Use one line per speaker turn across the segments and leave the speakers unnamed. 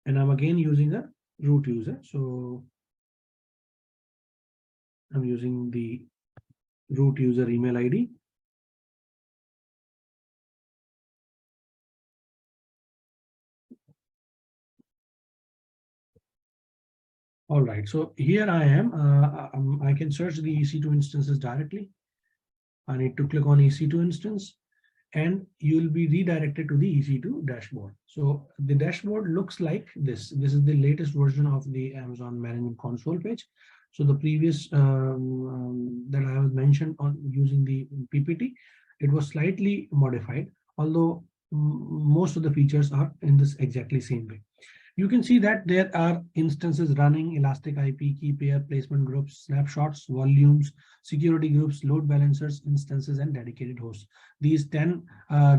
And I'm again using a root user. So I'm using the root user email ID. All right, so here I am. I can search the EC2 instances directly. I need to click on EC2 instance, and you'll be redirected to the EC2 dashboard. So the dashboard looks like this. This is the latest version of the Amazon Management Console page. So the previous that I was mentioned on using the PPT, it was slightly modified, although most of the features are in this exactly same way. You can see that there are instances running, elastic IP, key pair, placement groups, snapshots, volumes, security groups, load balancers, instances, and dedicated hosts. These 10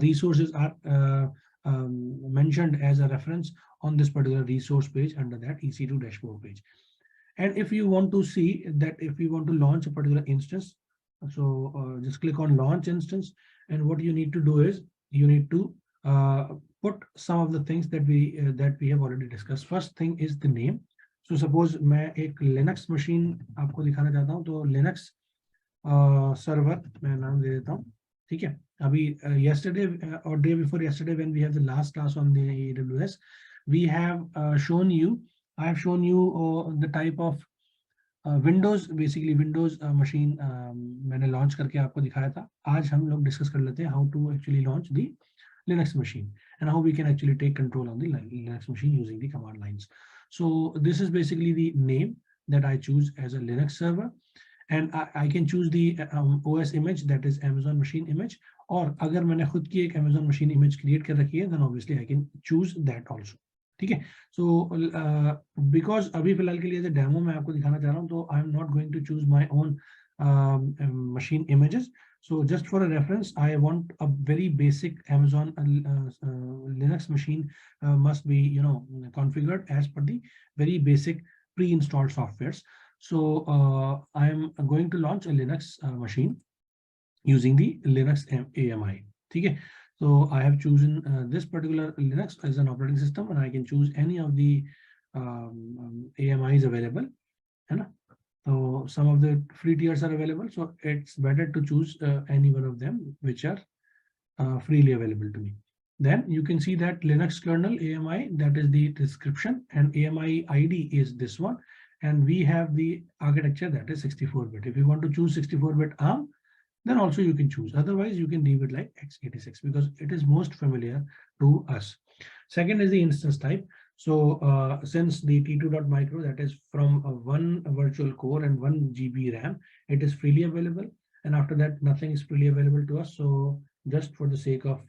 resources are mentioned as a reference on this particular resource page under that EC2 dashboard page. And if you want to see that, if you want to launch a particular instance, so just click on launch instance. And what you need to do is you need to put some of the things that we have already discussed. First thing is the name. So suppose मैं एक Linux machine आपको दिखाना चाहता हूँ, तो Linux server मैं नाम दे देता हूँ, ठीक है. अभी yesterday or day before yesterday, when we have the last class on the AWS, we have shown you, I have shown you the type of Windows, basically Windows machine मैंने launch करके आपको दिखाया था. आज हम लोग discuss कर लेते हैं how to actually launch the Linux machine and how we can actually take control on the Linux machine using the command lines. So this is basically the name that I choose as a Linux server, and I can choose the OS image, that is Amazon machine image, or अगर मैंने खुद की एक Amazon machine image create कर रखी है, then obviously I can choose that also. ठीक है. So because अभी फिलहाल के लिए जो डेमो मैं आपको दिखाना चाह रहा हूँ, तो I am not going to choose my own machine images. So just for a reference, I want a very basic Amazon Linux machine must be, configured as per the very basic pre-installed softwares. So I am going to launch a Linux machine using the Linux AMI. Okay. So I have chosen this particular Linux as an operating system, and I can choose any of the AMIs available. So some of the free tiers are available, so it's better to choose any one of them which are freely available to me. Then you can see that Linux kernel AMI, that is the description, and AMI ID is this one, and we have the architecture that is 64-bit. If you want to choose 64-bit ARM, then also you can choose. Otherwise, you can leave it like x86 because it is most familiar to us. Second is the instance type. So since the T2.micro, that is from one virtual core and 1 GB RAM, it is freely available. And after that, nothing is freely available to us. So just for the sake of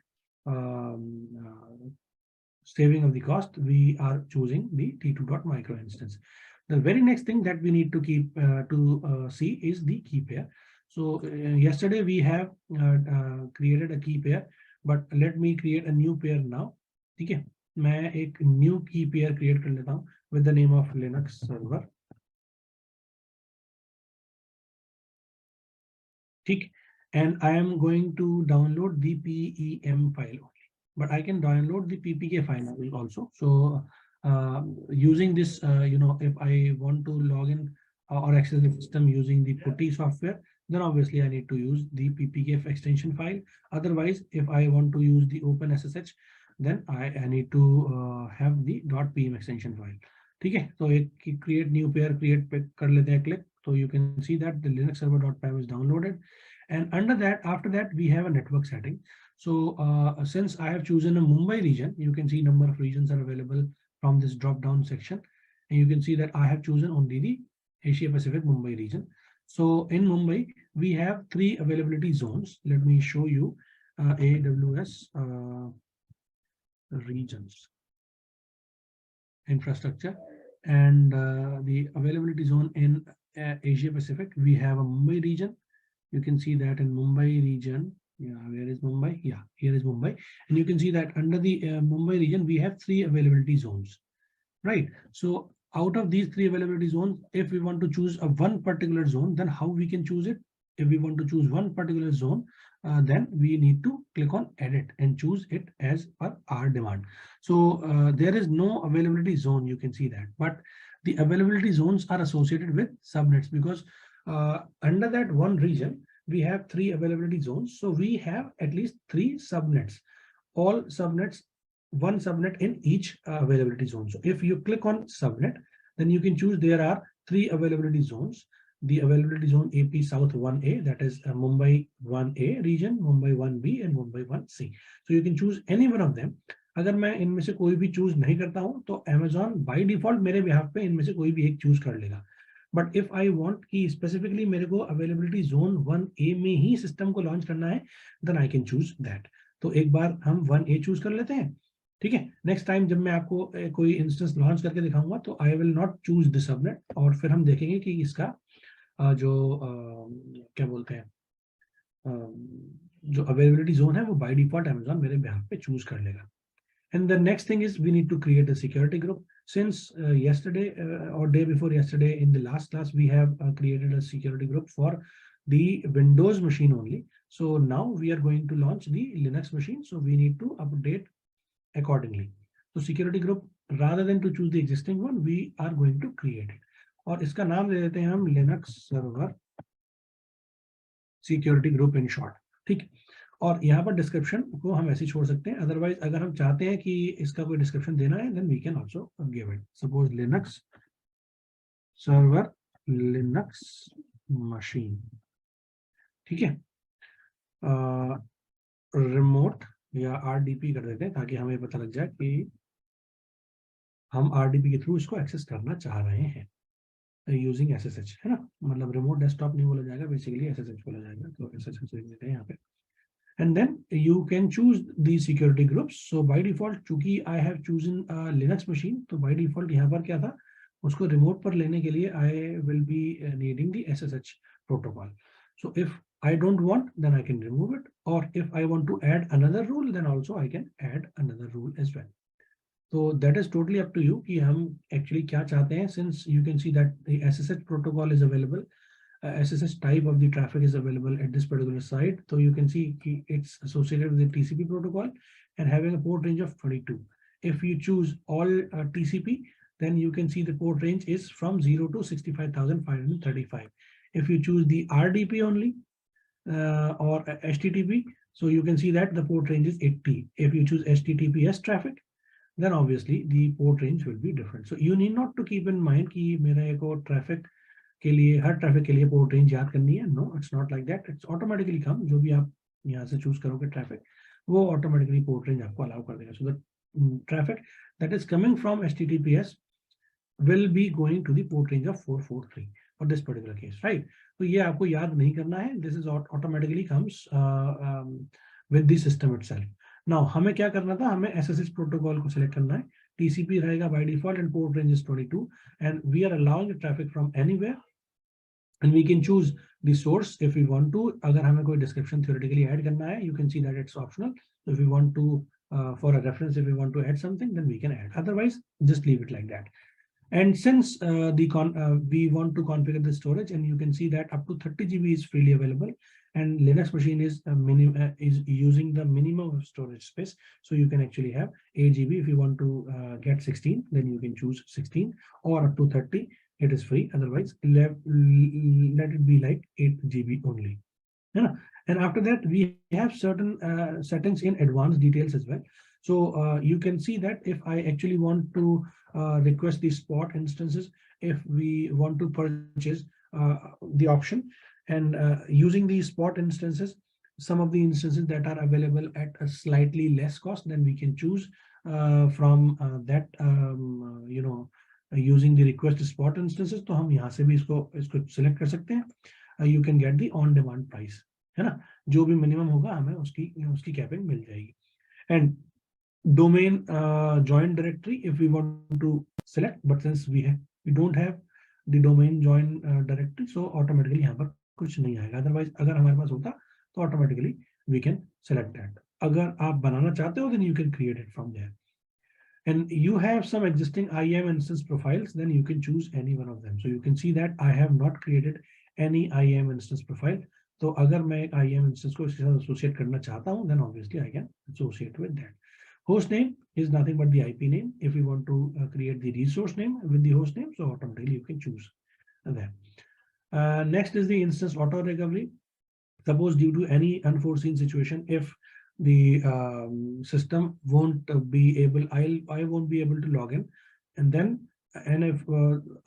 saving of the cost, we are choosing the T2.micro instance. The very next thing that we need to keep see is the key pair. So yesterday we have created a key pair, but let me create a new pair now. Okay. मैं एक new key pair create कर लेता हूँ with the name of Linux server. ठीक. And I am going to download the PEM file only, but I can download the PPK file also. So using this, if I want to log in or access the system using the PuTTY software, then obviously I need to use the PPK extension file. Otherwise, if I want to use the OpenSSH, then I need to have the .pem extension file. Okay, so create new pair, create कर लेते हैं click. So you can see that the Linux server.pem is downloaded, and under that, after that, we have a network setting. So since I have chosen a Mumbai region, you can see number of regions are available from this drop down section, and you can see that I have chosen only the Asia Pacific Mumbai region. So in Mumbai, we have 3 availability zones. Let me show you AWS regions, infrastructure, and the availability zone in Asia Pacific. We have a Mumbai region. You can see that in Mumbai region. Yeah, where is Mumbai? Yeah, here is Mumbai. And you can see that under the Mumbai region, we have 3 availability zones, right? So out of these 3 availability zones, if we want to choose one particular zone, then how we can choose it? If we want to choose one particular zone, then we need to click on edit and choose it as per our demand. So there is no availability zone, you can see that, but the availability zones are associated with subnets, because under that one region we have 3 availability zones. So we have at least 3 subnets, all subnets, one subnet in each availability zone. So if you click on subnet, then you can choose, there are 3 availability zones. The availability zone AP South 1A, that is Mumbai 1A region, Mumbai 1B and Mumbai 1C. So you can choose any one of them. अगर मैं इनमें से कोई भी choose नहीं करता हूं तो Amazon बाय डिफॉल्ट मेरे बिहाफ पे इनमें से कोई भी एक चूज कर लेगा. बट इफ आई वांट कि स्पेसिफिकली मेरे को अवेलेबिलिटी जोन 1A में ही सिस्टम को लॉन्च करना है, then I can choose that. तो एक बार हम 1A चूज कर लेते हैं. ठीक है, नेक्स्ट टाइम जब मैं आपको कोई इंस्टेंस लॉन्च करके दिखाऊंगा तो I will not choose the subnet, और फिर हम देखेंगे कि इसका जो क्या बोलते हैं जो अवेलेबिलिटी जोन है वो बाय डिफॉल्ट Amazon मेरे बिहाफ पे चूज कर लेगा. And the next thing is we need to create a security group. Since yesterday or day before yesterday in the last class, we have created a security group for the Windows machine only. So now we are going to launch the Linux machine. So we need to update accordingly. So security group, rather than to choose the existing one, we are going to create it. और इसका नाम दे देते हैं हम Linux Server Security Group in short. ठीक, और यहाँ पर डिस्क्रिप्शन को हम ऐसे छोड़ सकते हैं. अदरवाइज अगर हम चाहते हैं कि इसका कोई डिस्क्रिप्शन देना है, then we can also give it. Suppose Linux server Linux machine. ठीक है, रिमोट या आरडीपी कर देते हैं ताकि हमें पता लग जाए कि हम आरडीपी के थ्रू इसको एक्सेस करना चाह रहे हैं यूजिंग एसएसएच, है ना. मतलब रिमोट डेस्कटॉप नहीं बोला जाएगा, बेसिकली एसएसएच बोला जाएगा. तो एसएसएच लिख देते हैं यहाँ पे. And then you can choose the security groups. So by default, चूंकि I have chosen a Linux machine, तो by default यहाँ पर क्या था, उसको remote पर लेने के लिए I will be needing the SSH protocol. So if I don't want, then I can remove it. Or if I want to add another rule, then also I can add another rule as well. So that is totally up to you कि हम actually क्या चाहते हैं. Since you can see that the SSH protocol is available, SSH type of the traffic is available at this particular site. So you can see it's associated with the TCP protocol and having a port range of 22. If you choose all TCP, then you can see the port range is from 0 to 65,535. If you choose the RDP only or HTTP, so you can see that the port range is 80. If you choose HTTPS traffic, then obviously the port range will be different. So you need not to keep in mind कि मेरा एक और traffic के लिए, हर traffic के लिए port range याद करनी है. No, it's not like that. It's automatically come, जो भी आप यहाँ से चूज करोगे ट्रैफिक, वो ऑटोमेटिकली पोर्ट रेंज आपको अलाउ कर देगा. So the traffic that is coming from HTTPS will be going to the port range of 443 for this particular case, right? तो ये आपको याद नहीं करना है. This is automatically comes with the system itself. Now हमें क्या करना था, हमें SSH प्रोटोकॉल को सिलेक्ट करना है. TCP रहेगा by default and port range is 22 and we are allowing the traffic from anywhere. And we can choose the source if we want to. अगर हमें कोई description theoretically add करना है, you can see that it's optional. So if we want to, for a reference, if we want to add something, then we can add. Otherwise, just leave it like that. And since we want to configure the storage, and you can see that up to 30 GB is freely available, and Linux machine is is using the minimum of storage space. So you can actually have 8 GB. If you want to get 16, then you can choose 16, or up to 30. It is free. Otherwise, let it be like 8 GB only. Yeah. And after that, we have certain settings in advanced details as well. So you can see that if I actually want to request the spot instances, if we want to purchase the option, and using these spot instances, some of the instances that are available at a slightly less cost, then we can choose from that, you know, using the request spot instances. तो हम यहाँ से भी इसको select कर सकते हैं. You can get the on demand price, है ना. जो भी minimum होगा हमें उसकी capping मिल जाएगी. And domain join directory, if we want to select, but since we don't have the domain join directory, so automatically यहाँ पर कुछ नहीं आएगा. Otherwise अगर हमारे पास होता तो automatically we can select that. अगर आप बनाना चाहते हो, then you can create it from there. And you have some existing IAM instance profiles, then you can choose any one of them. So you can see that I have not created any IAM instance profile. तो अगर मैं IAM instance को इसके साथ associate करना चाहता हूँ, then obviously I can associate with that. Host name is nothing but the IP name. If you want to create the resource name with the host name, so automatically you can choose that. Next is the instance auto recovery. Suppose due to any unforeseen situation, if the system won't be able, I won't be able to log in, and then and if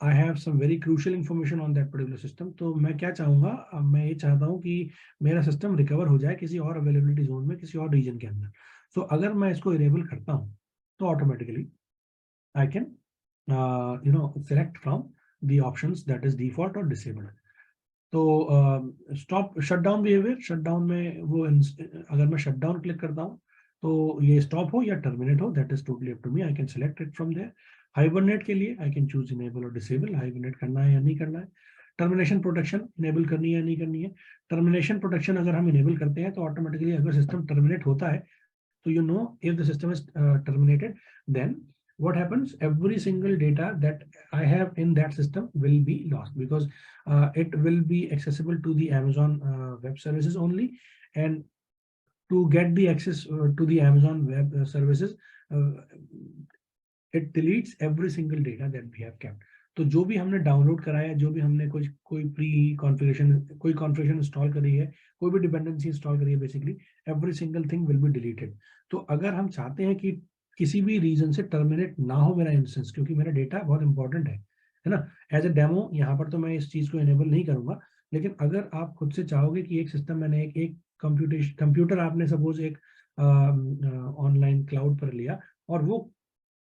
I have some very crucial information on that particular system, तो मैं क्या चाहूँगा, मैं ये चाहता हूँ कि मेरा सिस्टम रिकवर हो जाए किसी और अवेलेबिलिटी जोन में, किसी और रीजन के अंदर. सो अगर मैं इसको इनेबल करता हूँ तो automatically I can select from the options that is default or disabled. तो स्टॉप शटडाउन बिहेवियर, शटडाउन में वो अगर मैं शटडाउन क्लिक करता हूँ तो ये स्टॉप हो या टर्मिनेट हो, that is totally up to me. I can select it from there. Hibernate के लिए आई कैन चूज इनेबल और डिसेबल. हाइबरनेट करना है या नहीं करना है. टर्मिनेशन प्रोटेक्शन इनेबल करनी है या नहीं करनी है. टर्मिनेशन प्रोटेक्शन अगर हम इनेबल करते हैं तो ऑटोमेटिकली अगर सिस्टम टर्मिनेट होता है तो you know if the system is terminated, then what happens, every single data that I have in that system will be lost, because it will be accessible to the Amazon web services only, and to get the access to the Amazon web services, it deletes every single data that we have kept. तो जो भी हमने download कराया, जो भी हमने कोई pre configuration install करी है, कोई भी डिपेंडेंसी इंस्टॉल करी है, basically every single thing will be deleted. तो अगर हम चाहते हैं कि किसी भी रीजन से टर्मिनेट ना हो मेरा इंस्टेंस, क्योंकि मेरा डेटा बहुत इंपॉर्टेंट है ना. एज ए डेमो यहाँ पर तो मैं इस चीज को इनेबल नहीं करूंगा, लेकिन अगर आप खुद से चाहोगे कि एक सिस्टम मैंने एक कंप्यूटर आपने सपोज एक ऑनलाइन क्लाउड पर लिया और वो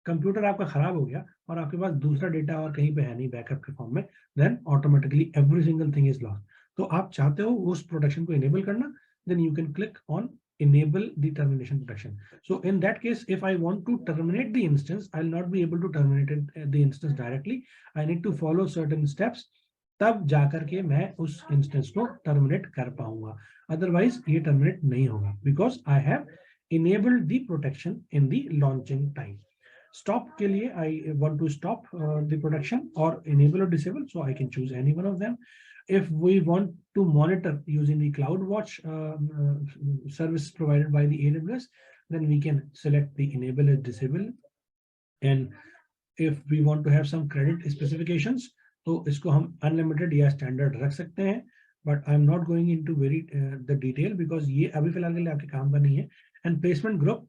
कंप्यूटर आपका खराब हो गया और आपके पास दूसरा डेटा और कहीं पे है नहीं बैकअप के फॉर्म में, then automatically every single thing is lost. तो आप चाहते हो उस प्रोटेक्शन को इनेबल करना, then you can click on enable the termination protection. So in that case, if I want to terminate the instance, I'll not be able to terminate the instance directly. I need to follow certain steps, तब जाकर के मैं उस instance को terminate कर पाऊंगा. Otherwise ये terminate नहीं होगा, because I have enabled the protection in the launching time. Stop के लिए I want to stop the protection or enable or disable, so I can choose any one of them. If we want to monitor using the CloudWatch service provided by the AWS, then we can select the enable or disable. And if we want to have some credit specifications, तो इसको हम unlimited या standard रख सकते हैं. But I'm not going into very the detail because ये अभी फिलहाल के लिए आपके काम का नहीं है. And placement group,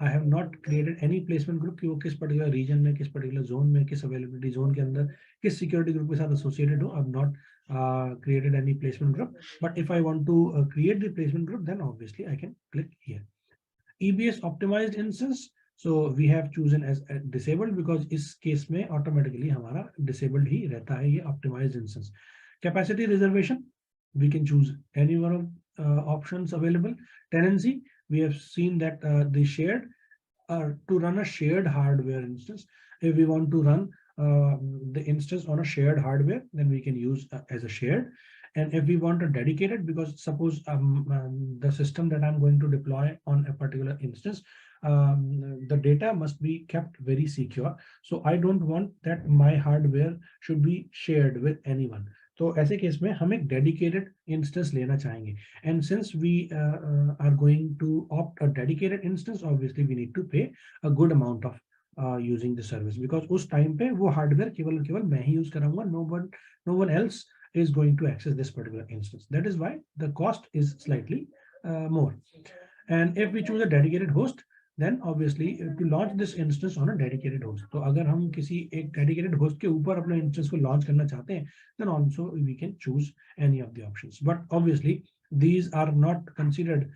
I have not created any placement group कि वो किस particular region में, किस particular zone में, किस availability zone के अंदर, किस security group के साथ associated हो. I've not created any placement group. But if I want to create the placement group, then obviously I can click here. EBS optimized instance, so we have chosen as disabled because इस case में automatically हमारा disabled ही रहता है ये optimized instance. Capacity reservation, we can choose any one of options available. Tenancy, we have seen that the shared to run a shared hardware instance. If we want to run the instance on a shared hardware, then we can use as a shared. And if we want a dedicated, because suppose the system that I'm going to deploy on a particular instance, the data must be kept very secure. So I don't want that my hardware should be shared with anyone. तो ऐसे case में हम एक dedicated instance लेना चाहेंगे. And since we are going to opt a dedicated instance, obviously we need to pay a good amount of using the service, because उस time पे वो हार्डवेयर केवल मैं ही यूज कराऊंगा. No one else is going to access this particular instance. That is why the cost is slightly more. And if we choose a dedicated host, then obviously to launch this instance on a dedicated host. तो अगर हम किसी एक dedicated host के ऊपर अपने instance को launch करना चाहते हैं, then also we can choose any of the options. But obviously these are not considered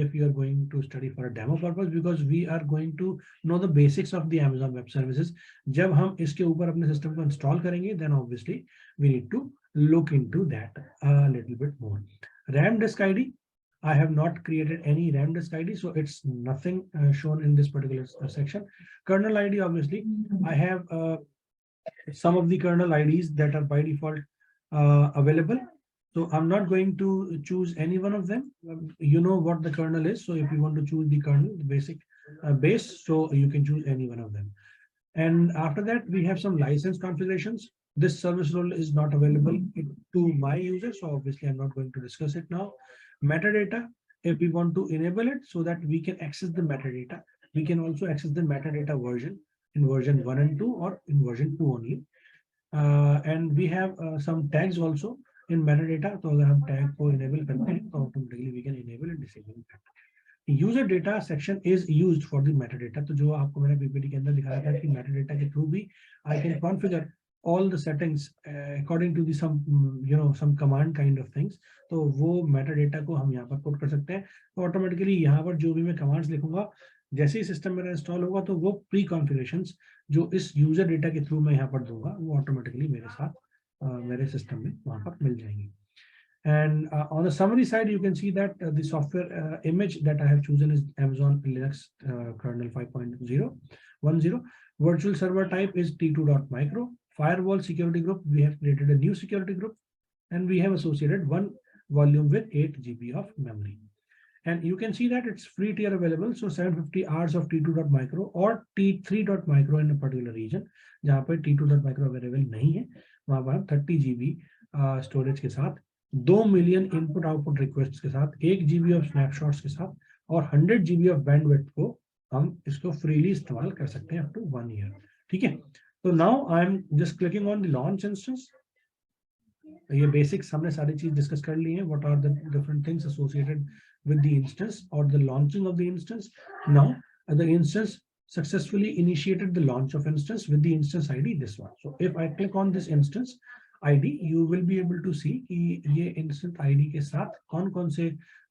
if you are going to study for a demo purpose, because we are going to know the basics of the Amazon Web Services. जब हम इसके ऊपर अपने system को install करेंगे, then obviously we need to look into that a little bit more. RAM disk ID, I have not created any RAM disk ID, so it's nothing shown in this particular section. Kernel ID, obviously, I have some of the kernel IDs that are by default available. So I'm not going to choose any one of them. You know what the kernel is. So if you want to choose the kernel, the basic base, so you can choose any one of them. And after that, we have some license configurations. this service role is not available to my user, so obviously I'm not going to discuss it now. Metadata, if we want to enable it so that we can access the metadata, we can also access the metadata version in version 1 and 2 or in version 2 only. And we have some tags also in metadata. तो अगर हम tag को enable करते हैं तो automatically we can enable and disable that. User data section is used for the metadata. तो जो आपको मैंने PPT के अंदर दिखाया था कि metadata के through भी I can configure all the settings according to the some some command kind of things. तो वो metadata को हम यहाँ पर put कर सकते हैं. तो automatically यहाँ पर जो भी मैं commands लिखूंगा, जैसे ही सिस्टम मेरा इंस्टॉल होगा तो वो प्री कॉन्फ़िगरेशंस जो इस यूजर डेटा के थ्रू मैं यहाँ पर दूंगा वो ऑटोमेटिकली मेरे साथ मेरे सिस्टम में वहाँ पर मिल जाएंगी. And on the summary side, you can see that the software image that I have chosen is Amazon Linux kernel 5.0.10. Virtual server type is T2.micro. Firewall security group, we have created a new security group, and we have associated one volume with 8 GB of memory. And you can see that it's free tier available. So 750 hours of T2.micro or T3.micro in a particular region. जहाँ पे T2.micro available नहीं है, वहाँ पर हम 30 GB storage के साथ 2 million input output request के साथ 1 GB ऑफ स्नैपशॉट्स के साथ और 100 GB ऑफ बैंडविड्थ को हम इसको फ्रीली इस्तेमाल कर सकते हैं अप टू 1 ईयर. ठीक है. तो now I am just clicking on the launch instance. ये बेसिक्स हमने सारी चीज डिस्कस कर ली है. What are the different things associated with the instance or the launching of the instance. Now the instance successfully initiated the launch of instance with the instance ID this one. So if I click on this instance ID, you will be able to see कि ये instance ID के साथ कौन कौन से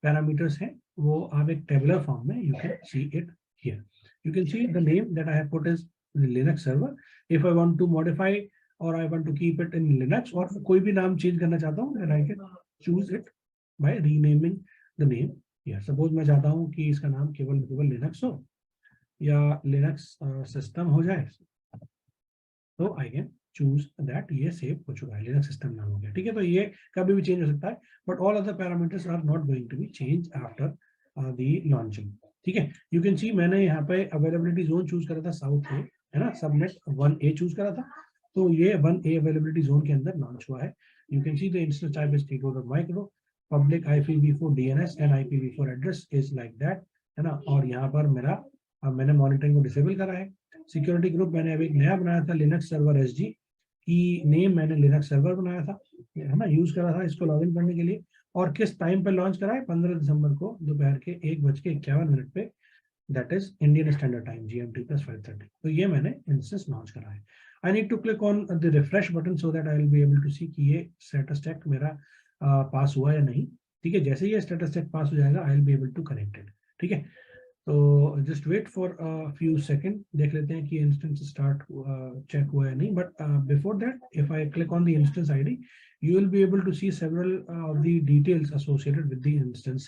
parameters हैं वो आप एक tabular form में you can see it here. You can see the name that I have put is the Linux server. If I want to modify or I want to keep it in Linux or कोई भी नाम change करना चाहता हूँ, then I can choose it by renaming the name. Yeah, suppose मैं चाहता हूँ कि इसका नाम केवल लिनक्स हो या लिनक्स सिस्टम हो जाए, तो आई कैन चूज दैट. ये सेव हो चुका है, लिनक्स सिस्टम नाम हो गया. ठीक है. तो ये कभी भी चेंज हो सकता है, but all other parameters are not going to be change after the launching. ठीक है. यू कैन सी मैंने यहाँ पे अवेलेबिलिटी जोन चूज करा था साउथ ए, है ना. सबनेट 1A चूज करा था, तो ये 1A अवेलेबिलिटी जोन के अंदर लॉन्च हुआ है. You can see the instance type is T2.micro. Public IPv4 DNS and IPv4 address is like that, है ना. और यहाँ पर मैंने मॉनिटरिंग को डिसेबल करा है. सिक्योरिटी ग्रुप मैंने अभी एक नया बनाया था, लिनक्स सर्वर SG की नेम मैंने लिनक्स सर्वर बनाया था, है ना, यूज करा था इसको लॉगिन करने के लिए. और किस टाइम पे लॉन्च करा है, 15 दिसंबर को दोपहर के 1:51 पे, that is Indian standard time GMT + 5:30. तो ये मैंने इंस्टेंस लॉन्च करा है. I need to click on the refresh button so that I will be able to see कि ये स्टेटस चेक मेरा पास हुआ या नहीं. ठीक है. जैसे ये स्टेटस चेक पास हो जाएगा I will be able to connect it. ठीक है. तो just wait for few second, देख लेते हैं कि इंस्टेंस स्टार्ट चेक हुआ या नहीं. But before that if I click on the instance ID, you will be able to see several of the details associated with the instance.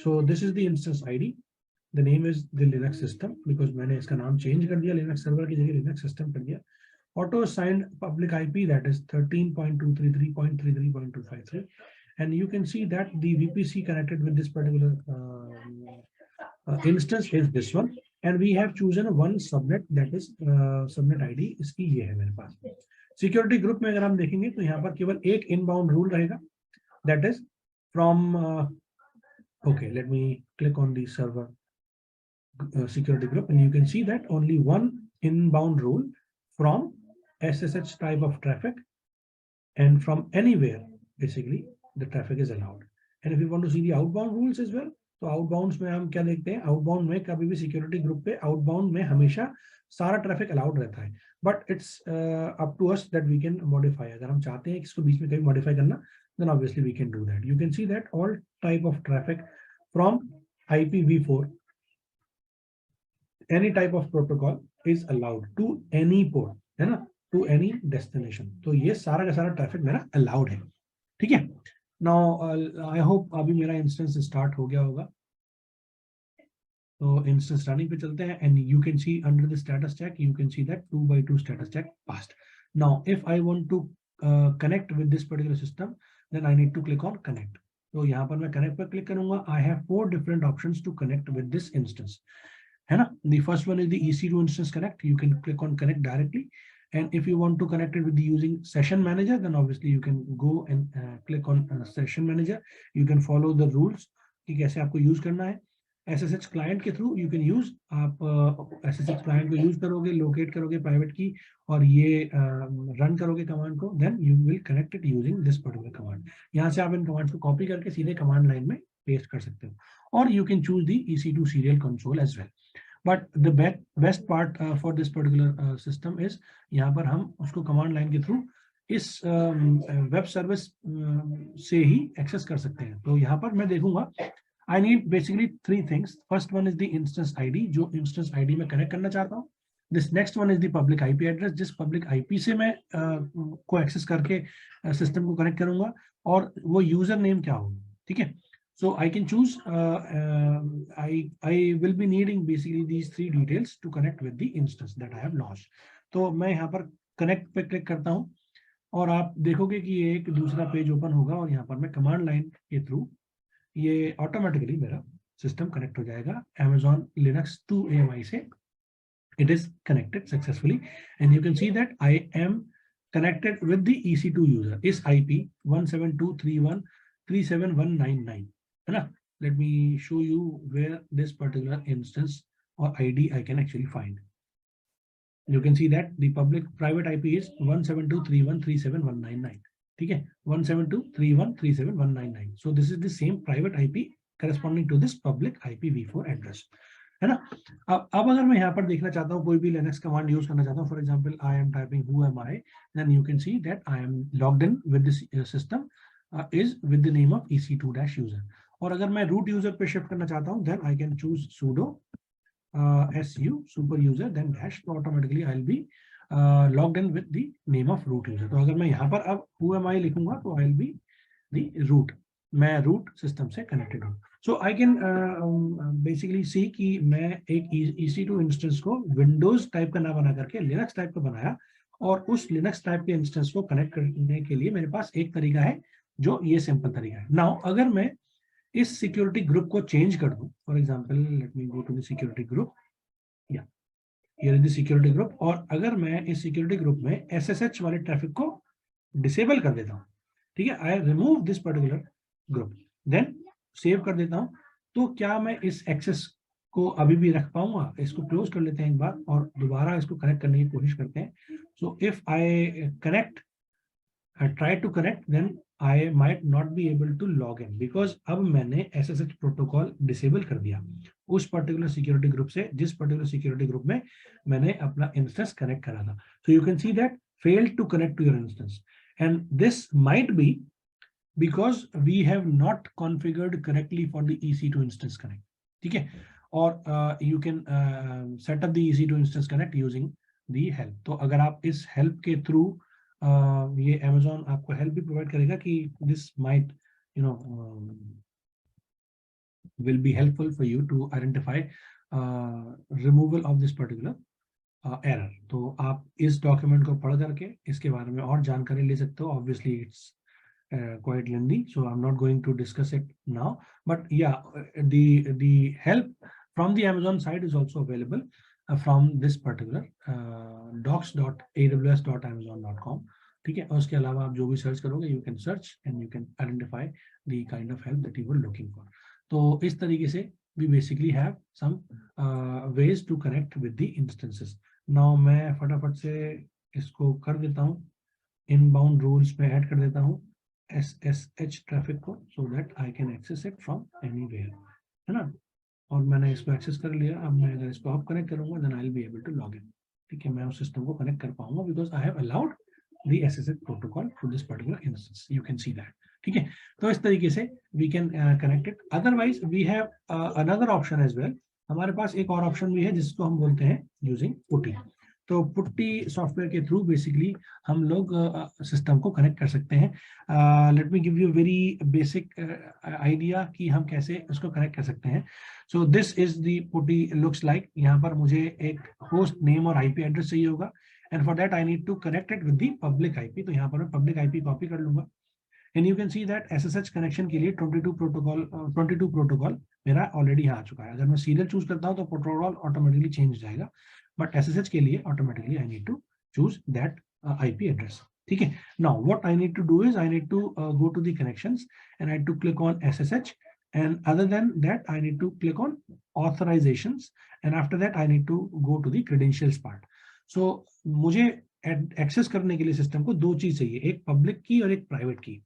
So this is the instance ID. The name is the Linux system because मैंने इसका नाम change कर दिया, Linux server की जगह Linux system कर दिया. Auto assigned public IP, that is 13.233.33.253, and you can see that the VPC connected with this particular instance is this one, and we have chosen one subnet, that is subnet ID इसकी ये है मेरे पास. Security group में अगर हम देखेंगे तो यहाँ पर केवल एक इनबाउंड रूल रहेगा, that is from okay, let me click on the server security group and you can see that only one inbound rule from SSH type of traffic, and from anywhere basically the traffic is allowed. And if you want to see the outbound rules as well, तो आउटबाउंड्स में हम क्या देखते हैं, outbound में कभी भी security group पे आउटबाउंड में हमेशा सारा ट्रैफिक अलाउड रहता है, but it's up to us that we can modify. अगर हम चाहते हैं कि इसको बीच में कभी मॉडिफाई करना, then obviously we can do that. You can see that all type of traffic from IPv4 any type of protocol is allowed to any port, है ना, टू एनी डेस्टिनेशन. तो ये सारा का सारा ट्रैफिक मेरा अलाउड है. ठीक है. नाउ आई होप अभी मेरा इंस्टेंस स्टार्ट हो गया होगा. तो इंस्टेंस रनिंग पे चलते हैं and you can see under the status check you can see that 2x2 status check passed. Now if I want to connect with this particular system then I need to click on connect. तो यहाँ पर मैं connect पर click करूंगा. I have 4 different options to connect with this instance, है ना. The first one is the EC2 instance connect. You can click on connect directly And if you want to connect it with the using session manager, then obviously you can go and click on session manager. You can follow the rules कि कैसे आपको use करना है. SSH client के through you can use, आप SSH client को use करोगे, locate करोगे प्राइवेट की, और ये रन करोगे कमांड को, then you will connect it using this particular command. यहाँ से आप इन कमांड्स को कॉपी करके सीधे कमांड लाइन में पेस्ट कर सकते हो. और you can choose the EC2 serial console as well. But the best part for this particular system is यहाँ पर हम उसको कमांड लाइन के थ्रू इस वेब सर्विस से ही एक्सेस कर सकते हैं. तो यहाँ पर मैं देखूंगा I need basically 3 things. First one is the instance ID, जो instance ID में कनेक्ट करना चाहता हूँ. This next one is the public IP address, जिस public IP से मैं को एक्सेस करके सिस्टम को कनेक्ट करूंगा, और वो यूजर नेम क्या होगा. ठीक है. So I can choose, I will be needing basically these 3 details to connect with the instance that I have launched. तो मैं यहाँ पर connect पे क्लिक करता हूँ, और आप देखोगे कि ये एक दूसरा पेज ओपन होगा, और यहाँ पर मैं कमांड लाइन के थ्रू ये ऑटोमेटिकली मेरा सिस्टम कनेक्ट हो जाएगा Amazon Linux 2 AMI से. It is connected successfully, and you can see that I am connected with the EC2 user. इस IP 172.3.1.37199 है ना. Let me show you where this particular instance or ID I can actually find. You can see that the public private IP is 172.3.1.37199. ठीक है, 172.3.1.37199. So this is the same private IP corresponding to this public IPv4 address. है ना. अब अगर मैं यहाँ पर देखना चाहता हूँ, कोई भी लिनक्स कमांड यूज करना चाहता हूँ, for example I am typing who am I, then you can see that I am logged in with this system is with the name of EC2-user. और अगर मैं रूट यूजर पे shift करना चाहता हूँ, then I can choose sudo su super user then dash, तो automatically I will B logged in with the name of root user. तो अगर मैं यहाँ पर अब who am I लिखूंगा, तो I will B the root, मैं रूट सिस्टम से कनेक्टेड हूँ. सो आई कैन बेसिकली सी कि मैं एक EC2 इंस्टेंस को विंडोज टाइप का ना बना करके लिनक्स टाइप का बनाया, और उस लिनक्स टाइप के इंस्टेंस को कनेक्ट करने के लिए मेरे पास एक तरीका है, जो ये सिंपल तरीका है. नाउ अगर मैं इस सिक्योरिटी ग्रुप को चेंज कर दूं, for example let me go to the security group, या here is the security group, और अगर मैं इस सिक्योरिटी ग्रुप में SSH वाले ट्रैफिक को डिसेबल कर देता हूँ, ठीक है, I remove this particular group, then save कर देता हूं, तो क्या मैं इस एक्सेस को अभी भी रख पाऊंगा. इसको क्लोज कर लेते हैं एक बार, और दोबारा इसको कनेक्ट करने की कोशिश करते हैं. So if I connect, I try to connect, then I might not be able to log in, because अब मैंने SSH प्रोटोकॉल डिसेबल कर दिया उस पर्टिकुलर सिक्योरिटी ग्रुप से, जिस पर्टिकुलर सिक्योरिटी ग्रुप में मैंने अपना इंस्टेंस कनेक्ट करा था. So you can see that failed to connect to your instance, and this might be because we have not configured correctly for the EC2 instance connect. ठीक है, और you can set up the EC2 instance connect using the help. तो अगर आप इस help के through ये Amazon आपको help भी provide करेगा कि this might will be helpful for you to identify removal of this particular error. तो आप इस डॉक्यूमेंट को पढ़ करके इसके बारे में और जानकारी ले सकते हो. Obviously it's quite lengthy, so I'm not going to discuss it now, but yeah, the help from the Amazon side is also available from this particular docs.aws.amazon.com. ठीक है, और उसके अलावा आप जो भी सर्च करोगे, you can search and you can identify the kind of help that you were looking for. तो इस तरीके से we basically have some ways to connect with the instances. Now मैं फटाफट से इसको कर देता हूँ, inbound rules में ऐड कर देता हूँ SSH ट्रैफिक को, so that I can access it from anywhere, है ना. और मैंने इसको एक्सेस कर लिया. अब मैं अगर इसको अब कनेक्ट करूंगा, then I'll be able to log in. ठीक है, मैं उस सिस्टम को कनेक्ट कर पाऊंगा because I have allowed the SSH protocol to this particular instance. You can see that. ठीक है, तो इस तरीके से we can connect it. Otherwise we have another option as well. हमारे पास एक और ऑप्शन भी है जिसको हम बोलते हैं यूजिंग पुट्टी. तो पुट्टी सॉफ्टवेयर के थ्रू बेसिकली हम लोग सिस्टम को कनेक्ट कर सकते हैं. Let me give you very basic idea कि हम कैसे उसको कनेक्ट कर सकते हैं. So this is the PuTTY looks like. यहाँ पर मुझे एक होस्ट नेम और IP एड्रेस चाहिए होगा, and for that I need to connect it with the public IP. तो यहाँ पर मैं पब्लिक IP कॉपी कर लूंगा, and you can see that SSH connection के लिए 22 प्रोटोकॉल मेरा ऑलरेडी यहाँ आ चुका है. अगर मैं सीरियल चूज करता हूँ तो प्रोटोकॉल ऑटोमेटिकली चेंज हो जाएगा, बट SSH के लिए automatically I need to choose that IP address. Okay. Now what I need to do is I need to go to the connections and I need to click on SSH, and other than that I need to click on authorizations, and after that I need to go to the credentials part. So मुझे access करने के लिए system को दो चीज चाहिए, एक public की और एक प्राइवेट की।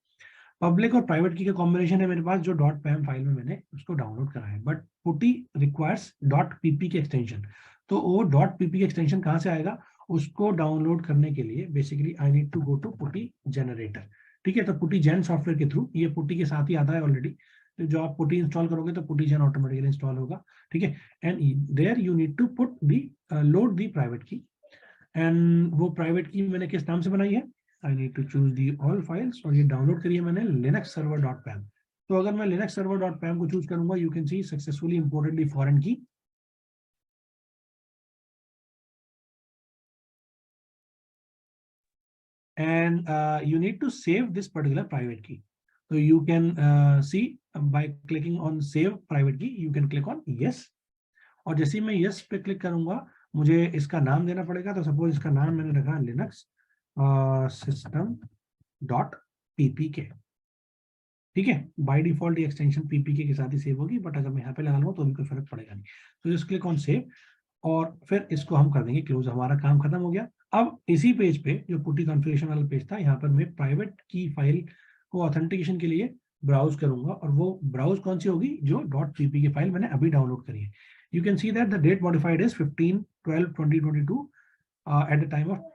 पब्लिक और प्राइवेट की का कॉम्बिनेशन है मेरे पास, जो .pam फाइल में मैंने उसको डाउनलोड करा है, बट पुटी रिक्वायर्स .pp की एक्सटेंशन। तो वो .pp की एक्सटेंशन कहाँ से आएगा, उसको डाउनलोड करने के लिए basically I need to go to PuTTY generator. ठीक है, तो पुटी जेन सॉफ्टवेयर के थ्रू, ये पुटी के साथ ही आता है ऑलरेडी, तो जो आप पुटी इंस्टॉल करोगे तो पुटी जेन ऑटोमेटिकली इंस्टॉल होगा। ठीक है, and there you need to put the load the private key, and वो प्राइवेट की मैंने किस नाम से बनाई है, I need to choose the all files, और ये डाउनलोड करी है मैंने लिनक्स सर्वर डॉट पैम। तो अगर मैं लिनक्स सर्वर डॉट पैम को चूज करूंगा, you can C successfully imported the foreign की, and you need to save this particular private key. So you can see by clicking on save private key, you can click on yes, और जैसे ही मैं yes पे click करूंगा मुझे इसका नाम देना पड़ेगा। तो सपोज इसका नाम मैंने रखा लिनक्स सिस्टम डॉट पीपीके। ठीक है, बाय डिफॉल्ट ये एक्सटेंशन पीपीके के साथ ही सेव होगी, बट अगर मैं यहाँ पे लगा लूँ तो भी कोई फर्क पड़ेगा नहीं। तो जस्ट क्लिक ऑन सेव, और फिर इसको हम कर देंगे क्लोज, हमारा काम खत्म हो गया। अब इसी पेज पे जो पुटी कॉन्फ़िगरेशन वाला पेज था, यहाँ पर मैं प्राइवेट की फाइल को ऑथेंटिकेशन के लिए ब्राउज करूंगा, और वो ब्राउज कौन सी होगी, जो .pp की फाइल मैंने अभी डाउनलोड करी है। You can see that the date modified is 15/12/2022 at the time of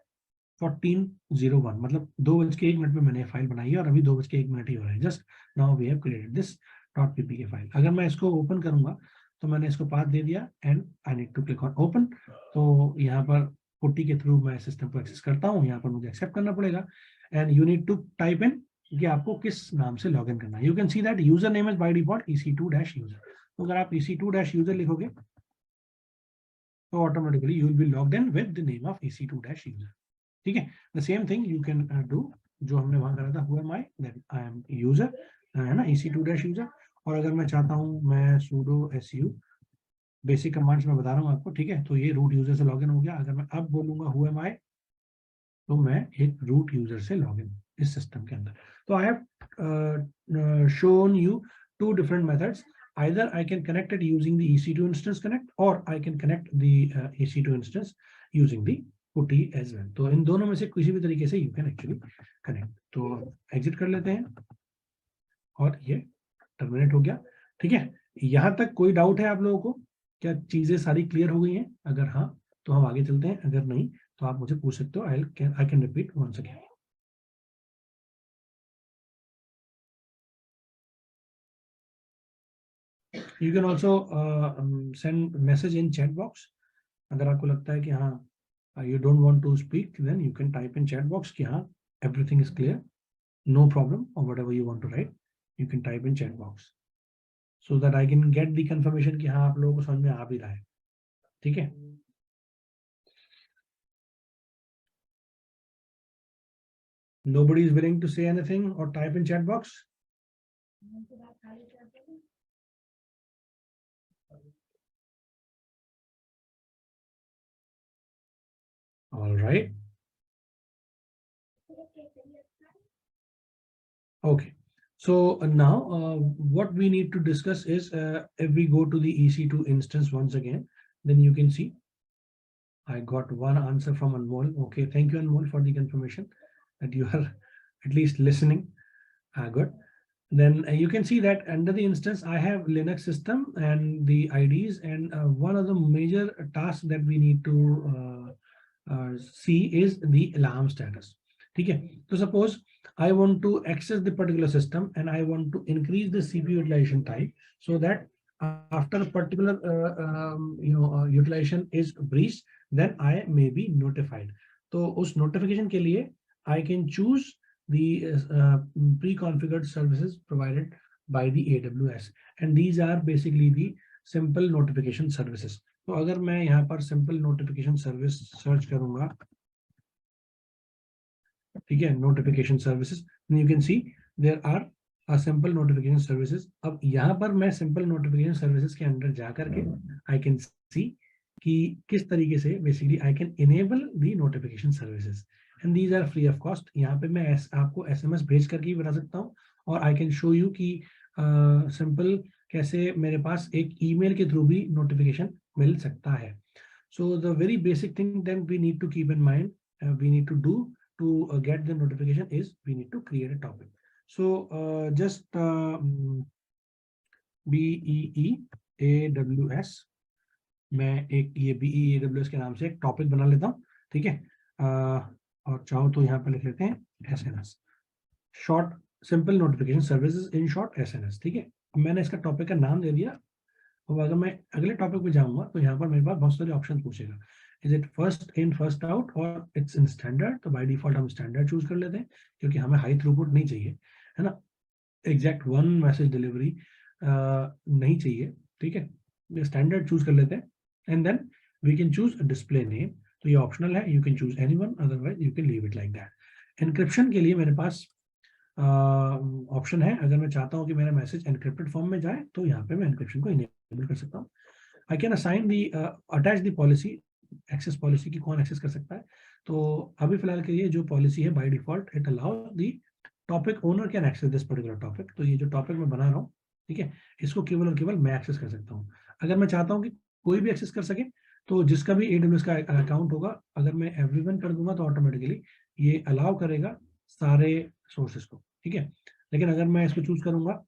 14:01, मतलब 2:01 में मैंने फाइल बनाई है, और अभी 2:01 ही हो रहा है। Just now we have created this .pp की फाइल। अगर मैं इसको ओपन करूंगा तो मैंने इसको पाथ दे दिया, and I need to click on open. तो यहाँ पर पुट्टी के थ्रू मैं सिस्टम को एक्सेस करता हूँ, यहाँ पर मुझे एक्सेप्ट करना पड़ेगा, and you need to type in कि आपको किस नाम से लॉग इन करना है। You can see that user name is by default EC2-user। तो अगर आप EC2-user लिखोगे तो automatically you will be logged in with the name of EC2-user। ठीक है, the same thing you can do जो हमने वहां करा था, who am I, that I am user, है ना, EC2-user। और अगर मैं चाहता हूँ मैं sudo su, बेसिक कमांड्स मैं बता रहा हूँ आपको, ठीक है, तो ये रूट यूजर से लॉगिन हो गया। अगर मैं अब बोलूंगा हु एम आई, तो मैं एक रूट यूजर से लॉगिन इस सिस्टम के अंदर। तो I have shown you two different methods, either I can connect it using the EC2 instance connect, or I can connect the EC2 instance using the putty as well. तो इन दोनों में से किसी भी तरीके से you can actually connect। तो exit कर लेते हैं, और ये टर्मिनेट हो गया। ठीक है, यहाँ तक कोई डाउट है आप लोगों को, क्या चीजें सारी क्लियर हो गई हैं? अगर हाँ तो हम आगे चलते हैं, अगर नहीं तो आप मुझे पूछ सकते हो। I can repeat once again. You can also send message in chat box. अगर आपको लगता है कि हाँ you don't want to speak, then you can type in chat box कि हाँ everything is clear, no problem, और whatever you want to write you can type in chat box, so that I can get the confirmation कि हाँ आप लोगों को समझ में आ भी रहा है। ठीक है, nobody is willing to say anything or type in chat box. All right. Okay. So now what we need to discuss is if we go to the EC2 instance once again, then you can see I got one answer from Anmol. Okay, thank you Anmol for the confirmation that you are at least listening. Good. Then you can see that under the instance I have Linux system and the IDs, and one of the major tasks that we need to see is the alarm status. Okay, so suppose I want to access the particular system and I want to increase the CPU utilization time, so that after a particular utilization is breached, then I may be notified. So उस notification के लिए I can choose the pre-configured services provided by the AWS, and these are basically the simple notification services. तो अगर मैं यहाँ पर simple notification service search करूँगा, ठीक है, notification services, you can see there are a simple notification services. अब यहाँ पर मैं simple notification services के अंदर जा करके I can see कि किस तरीके से basically I can enable the notification services and these are free of cost. यहाँ पे मैं आपको एसएमएस भेज करके ही बता सकता हूँ, और आई कैन शो यू कि सिंपल कैसे मेरे पास एक ईमेल के थ्रू भी नोटिफिकेशन मिल सकता है। So the very basic thing that we need to keep in mind, we need to do to get the notification is we need to create a topic. So just BEEAWS, मैं एक ये BEEAWS के नाम से एक topic बना लेता हूँ, ठीक है। और चाहो तो यहाँ पर लिख लेते हैं SNS, short simple notification services in short SNS, ठीक है। मैंने इसका टॉपिक का नाम दे दिया। अब अगर मैं अगले टॉपिक पे जाऊंगा तो यहाँ पर मेरे पास बहुत सारे ऑप्शन पूछेगा, is it first in first out और इट्स इन स्टैंडर्ड। तो बाय डिफॉल्ट हम स्टैंडर्ड चूज कर लेते हैं क्योंकि हमें हाई थ्रूपुट नहीं चाहिए, है ना, एग्जैक्ट वन मैसेज डिलीवरी नहीं चाहिए, ठीक है। स्टैंडर्ड चूज कर लेते हैं and then we can choose display name. तो ये ऑप्शनल है, you can choose anyone, otherwise you can leave it like that. Encryption के लिए मेरे पास ऑप्शन है, अगर मैं चाहता हूँ कि मेरा मैसेज एनक्रिप्टेड फॉर्म में जाए तो यहाँ पे मैं एनक्रिप्शन को इनेबल कर सकता हूँ। I can assign the attach the policy, access policy की कौन एक्सेस कर सकता है। तो अभी फिलहाल के लिए जो पॉलिसी है by default it allow the topic owner can access this particular topic. तो ये जो टॉपिक मैं बना रहा हूँ, ठीक है, इसको केवल और केवल मैं एक्सेस कर सकता हूँ। अगर मैं चाहता हूँ कि कोई भी एक्सेस कर सके तो जिसका भी AWS का अकाउंट होगा, अगर मैं एवरीवन कर दूंगा तो ऑटोमेटिकली ये अलाउ करेगा सारे सोर्सेस को, ठीक है। लेकिन अगर मैं इसको चूज करूंगा,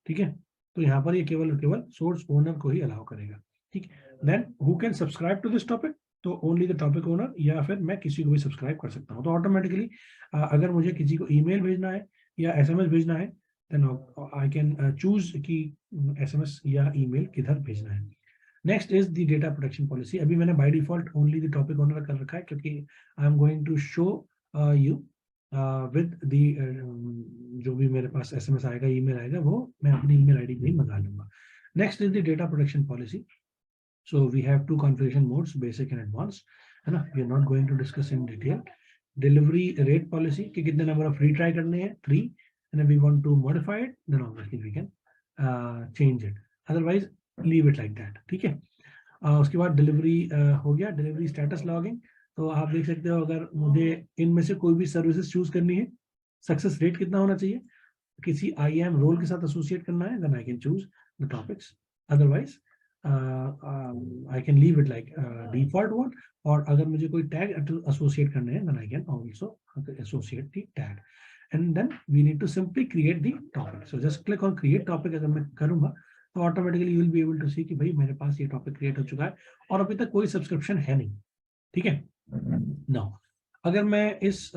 ठीक है, तो यहाँ पर ये केवल और केवल सोर्स ओनर को ही अलाउ करेगा, ठीक। Then who can subscribe to this topic, तो ओनली द टॉपिक ओनर, या फिर मैं किसी को भी सब्सक्राइब कर सकता हूँ। तो ऑटोमेटिकली अगर मुझे किसी को ईमेल भेजना है या एसएमएस भेजना है देन आई कैन चूज कि एसएमएस या ईमेल किधर भेजना है। Next is the data protection policy. अभी मैंने by default only the topic owner कर रखा है क्योंकि I am going to show you with the जो भी मेरे पास एसएमएस आएगा, ईमेल आएगा, वो मैं अपनी ईमेल आईडी पे ही मंगा लूंगा। Next is the data protection policy. So we have two configuration modes, basic and advanced, है ना। We are not going to discuss in detail. Delivery rate policy कि कितने number of retry करने हैं, 3, and if we want to modify it, then obviously we can change it. Otherwise, leave it like that, ठीक है। उसके बाद delivery हो गया, डिलीवरी स्टेटस लॉगिंग। तो आप देख सकते हो अगर मुझे इनमें से कोई भी सर्विसेज चूज करनी है, सक्सेस रेट कितना होना चाहिए, किसी IAM रोल के साथ एसोसिएट करना है, then I can choose the topics. Otherwise I can leave it like default one, और अगर मुझे कोई टैग एसोसिएट करने हैं then I can also associate the tag, and then we need to simply create the topic. So just click on create topic। अगर मैं करूंगा तो automatically you will be able to see कि भाई मेरे पास ये टॉपिक क्रिएट हो चुका है और अभी तक कोई सब्सक्रिप्शन है नहीं, ठीक है। नाउ अगर मैं इस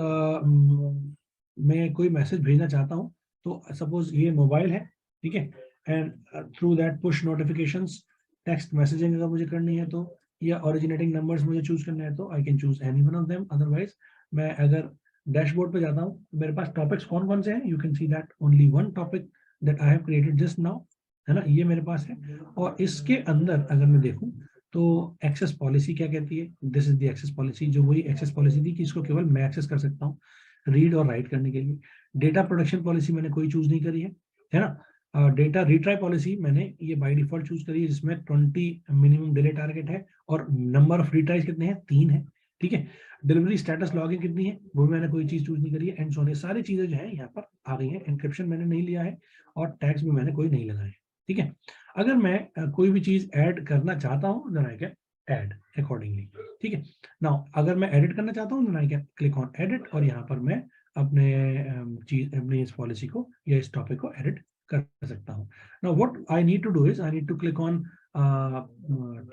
में कोई मैसेज भेजना चाहता हूँ, तो सपोज ये मोबाइल है, ठीक है, and through that push notifications text messaging अगर मुझे करनी है तो, या ओरिजिनेटिंग नंबर्स मुझे चूज करना है तो आई can choose any one of them. Otherwise मैं अगर डैशबोर्ड पे जाता हूँ, मेरे पास टॉपिक्स कौन कौन से हैं, you can see that only one topic that I have created just now, है ना, ये मेरे पास है। और इसके अंदर अगर मैं देखूं तो एक्सेस पॉलिसी क्या कहती है, this is the access policy, जो वही एक्सेस पॉलिसी थी कि इसको केवल मैं एक्सेस कर सकता हूँ रीड और राइट करने के लिए। डेटा प्रोटेक्शन पॉलिसी मैंने कोई चूज नहीं करी है ना। डेटा रिट्राई पॉलिसी मैंने ये बाय डिफॉल्ट चूज करी है, जिसमें 20 मिनिमम डिले टारगेट है और नंबर ऑफ रिट्राइज कितने हैं, 3 है, ठीक है। डिलीवरी स्टेटस लॉगिंग कितनी है, वो मैंने कोई चीज चूज नहीं करी है। एंड सोने सारी चीजें जो है यहाँ पर आ गई हैं। एनक्रिप्शन मैंने नहीं लिया है और टैग्स भी मैंने कोई नहीं लगाए, ठीक है। अगर मैं कोई भी चीज ऐड करना चाहता हूँ then I can add accordingly, ठीक है। नाउ अगर मैं एडिट करना चाहता हूँ then I can click on edit, और यहाँ पर मैं अपने चीज अपनी इस पॉलिसी को या इस टॉपिक को एडिट कर सकता हूँ। Now what I need to do is I need to click on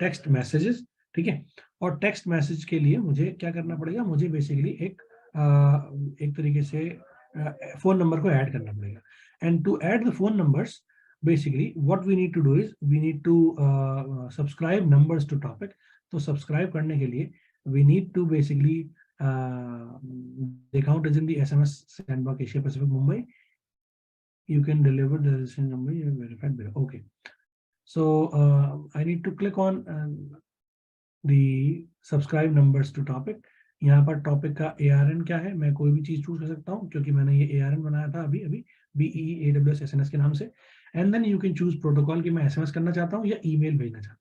text messages, ठीक है। और टेक्स्ट मैसेज के लिए मुझे क्या करना पड़ेगा, मुझे बेसिकली एक तरीके से फोन नंबर को ऐड करना पड़ेगा। And to add the phone numbers, basically what we need to do is we need to subscribe numbers to topic। तो सब्सक्राइब करने के लिए we need to basically the account is in the SMS sandbox Asia Pacific Mumbai, you can deliver the registration number you have verified below, okay। So I need to click on the subscribe numbers to topic। यहाँ पर topic का ARN क्या है, मैं कोई भी चीज choose कर सकता हूँ क्योंकि मैंने ये ARN बनाया था अभी BEEAWS SNS के नाम से। And then you can choose protocol कि मैं SMS करना चाहता हूँ या ईमेल भेजना चाहता हूँ।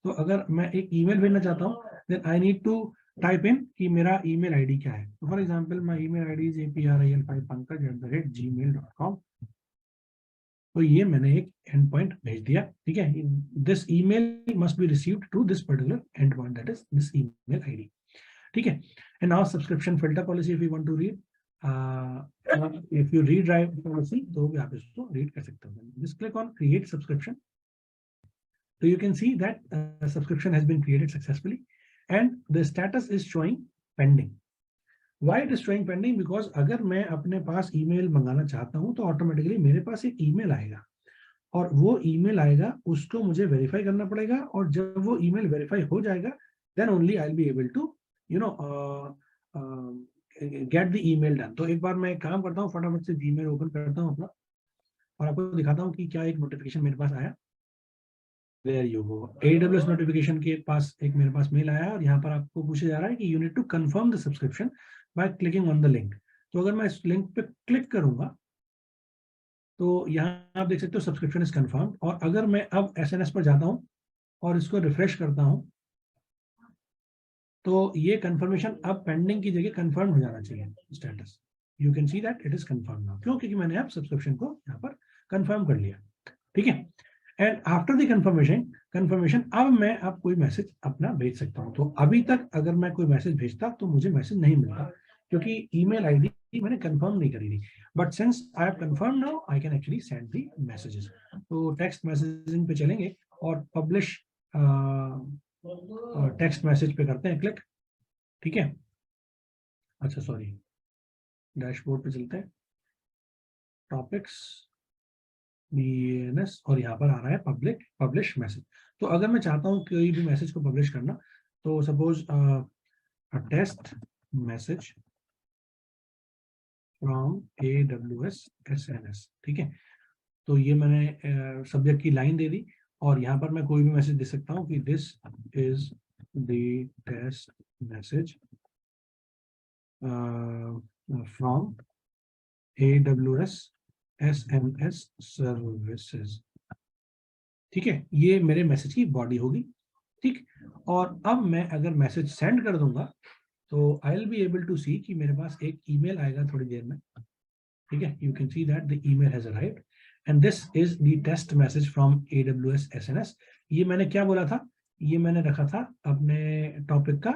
तो अगर मैं एक ईमेल भेजना चाहता हूँ, then I need to type in कि मेरा ईमेल आईडी क्या है. तो for example my email ID is april5pankaj@gmail.com. तो ये मैंने एक एंड पॉइंट भेज दिया. ठीक है, this email must be received to this particular end point, that is this email ID. ठीक है. And now subscription filter policy if you want to read, if you read right policy, तो भी आप इसको रीड कर सकते हो. Just click on create subscription. So you can see that subscription has been created successfully and the status is showing pending. Why it is showing pending? Because अगर मैं अपने पास ईमेल मंगाना चाहता हूं तो ऑटोमेटिकली मेरे पास एक ईमेल आएगा और वो ईमेल आएगा, उसको मुझे वेरीफाई करना पड़ेगा और जब वो ईमेल वेरीफाई हो जाएगा then only I will be able to get the email done. तो एक बार मैं काम करता हूँ, फटाफट से जीमेल ओपन करता हूँ अपना और आपको दिखाता हूँ कि क्या एक नोटिफिकेशन मेरे पास आया. There you go. AWS notification के पास एक मेरे पास मेल आया है और यहाँ पर आपको पूछा जा रहा है कि you need to confirm the subscription by clicking on the link. तो अगर मैं इस लिंक पे क्लिक करूंगा तो यहाँ आप देख सकते हो सब्सक्रिप्शन इज कंफर्म्ड. और अगर मैं अब SNS पर जाता हूँ और इसको रिफ्रेश करता हूँ तो ये कंफर्मेशन अब पेंडिंग की जगह कंफर्म हो जाना चाहिए status. You can see that it is confirm now. क्यों? क्योंकि मैंने अब सब्सक्रिप्शन को यहाँ पर कंफर्म कर लिया. ठीक है. एंड आफ्टर द कंफर्मेशन अब मैं अब कोई मैसेज अपना भेज सकता हूं. तो अभी तक अगर मैं कोई मैसेज भेजता तो मुझे मैसेज नहीं मिलता क्योंकि ईमेल आईडी मैंने कंफर्म नहीं करी थी. But since I have confirm now I can actually send the messages. तो टेक्स्ट मैसेजिंग पे चलेंगे और पब्लिश टेक्स्ट मैसेज पे करते हैं क्लिक. ठीक है. अच्छा सॉरी, डैशबोर्ड पे चलते हैं, टॉपिक्स DNS और यहाँ पर आ रहा है पब्लिश मैसेज. तो अगर मैं चाहता हूँ कोई भी मैसेज को पब्लिश करना, तो suppose test message from AWS SNS. ठीक है. तो ये मैंने सब्जेक्ट की लाइन दे दी और यहाँ पर मैं कोई भी मैसेज दे सकता हूँ कि this is the test message from AWS SNS services. ठीक है, ये मेरे मैसेज की बॉडी होगी. ठीक. और अब मैं अगर मैसेज सेंड कर दूंगा तो I will be able to see कि मेरे पास एक ईमेल आएगा थोड़ी देर में. ठीक है. You can see that the email has arrived and this is the test message from AWS SNS. ये मैंने क्या बोला था? ये मैंने रखा था अपने टॉपिक का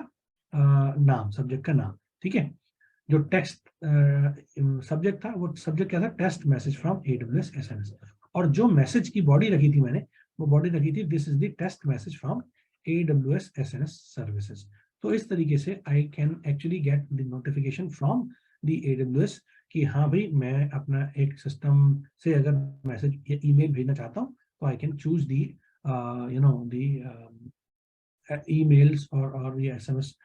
नाम, सब्जेक्ट का नाम. ठीक है. जो टेक्स्ट सब्जेक्ट था वो सब्जेक्ट क्या था? Test message from AWS SNS. और जो मैसेज की बॉडी रखी थी मैंने, वो बॉडी रखी थी this is the test message from AWS SNS services. तो इस तरीके से I can actually get the notification from the AWS कि हाँ भाई मैं अपना एक सिस्टम से अगर मैसेज या ईमेल भेजना चाहता हूँ तो आई can choose the emails or the SMS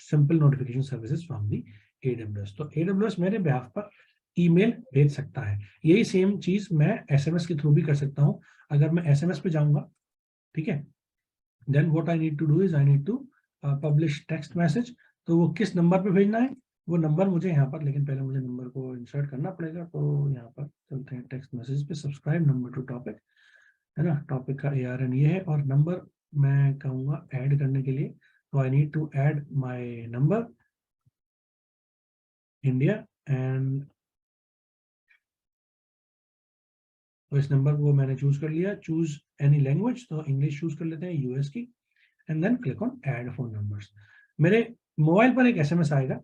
simple notification services from the AWS. तो AWS मेरे behalf पर ईमेल भेज सकता है. यही सेम चीज मैं SMS के थ्रू भी कर सकता हूँ. अगर मैं SMS पे जाऊंगा, ठीक है, then what I need to do is I need to publish text message. तो वो किस नंबर पे भेजना है वो नंबर मुझे यहाँ पर, लेकिन पहले मुझे नंबर को इंसर्ट करना पड़ेगा. तो यहाँ पर चलते हैं टेक्स्ट मैसेज पे, सब्सक्राइब नंबर टू टॉपिक, है ना. टॉपिक का ARN ये है और नंबर मैं कहूँगा ऐड करने के लिए. तो I need to add my number India and तो इस नंबर को मैंने चूज कर लिया. चूज एनी लैंग्वेज, तो इंग्लिश चूज कर लेते हैं US की. And then click on add phone numbers. मेरे मोबाइल पर एक SMS आएगा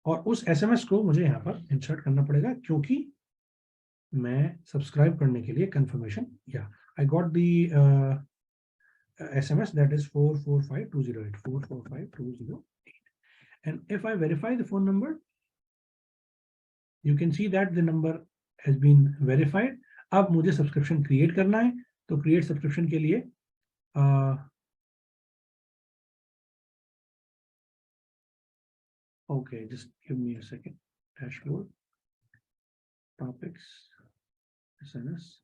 और उस SMS को मुझे यहाँ पर इंसर्ट करना पड़ेगा क्योंकि मैं सब्सक्राइब करने के लिए कंफर्मेशन, या I got the SMS that is 445208 445208. And if I verify the phone number, you can see that the number has been verified. अब मुझे सब्सक्रिप्शन क्रिएट करना है. तो क्रिएट सब्सक्रिप्शन के लिए okay, just give me a second. Dashboard, topics, SNS,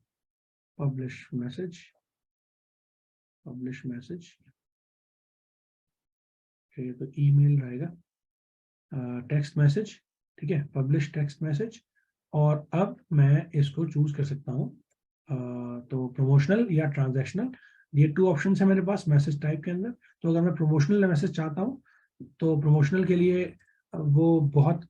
publish message. Okay, तो email रहेगा, text message. ठीक है, पब्लिश टेक्स्ट मैसेज. और अब मैं इसको चूज कर सकता हूँ तो प्रमोशनल या ट्रांजैक्शनल. ये 2 ऑप्शन है मेरे पास मैसेज टाइप के अंदर। तो अगर मैं प्रमोशनल मैसेज चाहता हूँ तो प्रमोशनल के लिए वो बहुत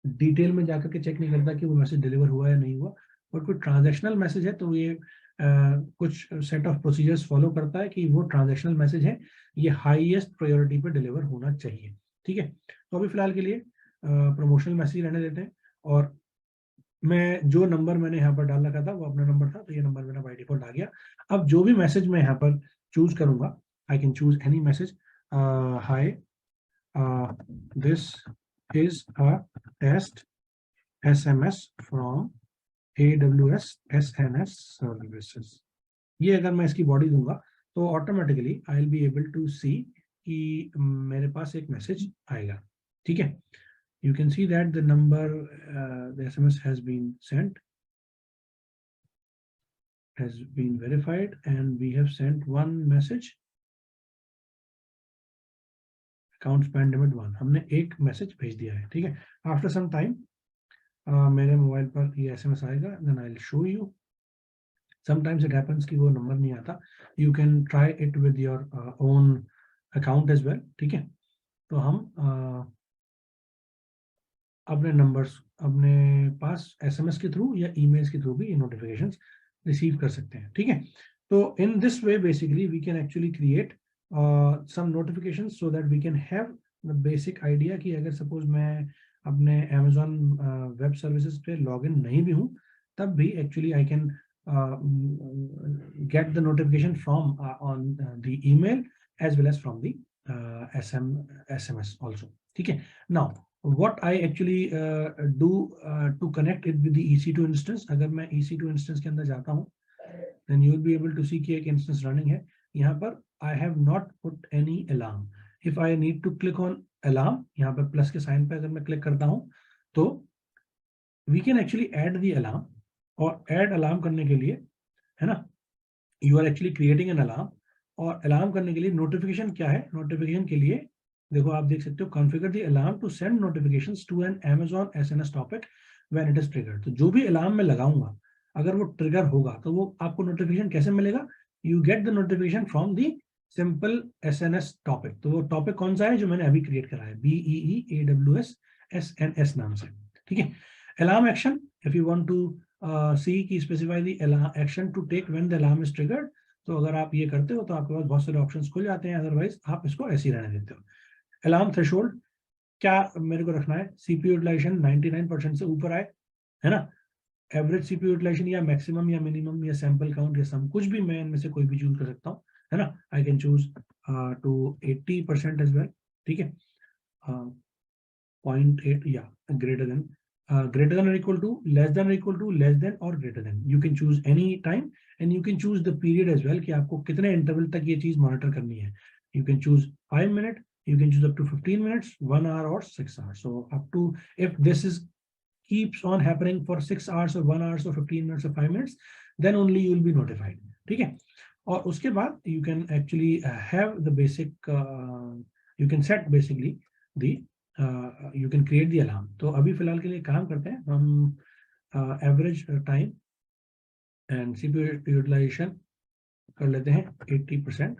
डिटेल में जाकर के चेक नहीं करता कि वो मैसेज डिलीवर हुआ या नहीं हुआ। और कोई ट्रांजैक्शनल मैसेज है तो ये कुछ सेट ऑफ प्रोसीजर्स फॉलो करता है कि वो ट्रांजैक्शनल मैसेज है, ये हाईएस्ट प्रायोरिटी पे डिलीवर होना चाहिए। ठीक है, तो अभी फिलहाल के लिए प्रमोशनल मैसेज रहने देते हैं। और मैं जो नंबर मैंने यहाँ पर डाल रखा था वो अपना नंबर था, तो ये नंबर मेरा बाय डिफॉल्ट आ गया। अब जो भी मैसेज मैं यहाँ पर चूज करूंगा, I can choose any message. Hi, this is a test SMS from AWS SNS services। ये अगर मैं इसकी बॉडी दूंगा तो automatically I will be able to see कि मेरे पास एक मैसेज आएगा। ठीक है, you can see that the number, the SMS has been verified, and we have sent one message, account spend limit 1। हमने एक मैसेज भेज दिया है। ठीक है, आफ्टर सम टाइम मेरे मोबाइल पर ये SMS आएगा, then I'll show you। Sometimes it happens कि वो नंबर नहीं आता। You can try it with your own account as well। ठीक है, तो हम अपने नंबर्स अपने पास SMS के थ्रू या ईमेल्स के थ्रू भी ये नोटिफिकेशंस रिसीव कर सकते हैं। ठीक है, तो in this way basically we can actually create some notifications so that we can have the basic idea कि अगर सपोज मैं अपने Amazon वेब सर्विसेज पे लॉगिन नहीं भी हूँ, तब भी actually I can get the notification from on the email as well as from the SMS also। ठीक है, now what I actually do to connect it with the EC2 instance, अगर मैं EC2 instance के अंदर जाता हूँ then you will be able to see कि एक instance running है। यहाँ पर I have not put any alarm। if I need to click on alarm, यहाँ पर प्लस के साइन पे अगर मैं क्लिक करता हूँ तो we can actually add the alarm। और add alarm करने के लिए है ना, you are actually creating an alarm. और अलार्म करने के लिए नोटिफिकेशन क्या है, नोटिफिकेशन के लिए देखो आप देख सकते हो configure the alarm to send notifications to an Amazon SNS topic when it is triggered. तो जो भी अलार्म मैं लगाऊंगा अगर वो ट्रिगर होगा तो वो आपको नोटिफिकेशन कैसे मिलेगा, you get the notification from the simple SNS topic. तो वो टॉपिक कौन सा है जो मैंने अभी क्रिएट करा है, BEE AWS SNS नाम से। ठीक है, alarm action, if you want to see की specify the action to take when the alarm is triggered, तो अगर आप ये करते हो तो आपके पास बहुत सारे ऑप्शंस खुल जाते हैं, अदरवाइज आप इसको ऐसे ही रहने देते हो। अलार्म थ्रेशोल्ड क्या मेरे को रखना है, CPU यूटिलाइजेशन 99% से ऊपर आए, है ना, एवरेज CPU यूटिलाइजेशन या मैक्सिमम या मिनिमम या सैंपल काउंट या सम, कुछ भी मैं इनमें से कोई भी चूज कर सकता हूँ, है ना। I can choose to 80% as well. ठीक है, 0.8 या greater than or equal to, less than or equal to, less than or greater than। you can choose any time and you can choose the period as well कि आपको कितने interval तक ये चीज monitor करनी है। you can choose 5 minutes, you can choose up to 15 minutes, 1 hour or 6 hours। so up to, if this is keeps on happening for 6 hours or 1 hour or 15 minutes or 5 minutes, then only you will be notified। ठीक है, और उसके बाद you can actually have the basic you can set basically the you can create the alarm। तो अभी फिलहाल के लिए काम करते हैं हम average time and CPU utilization कर लेते हैं 80%।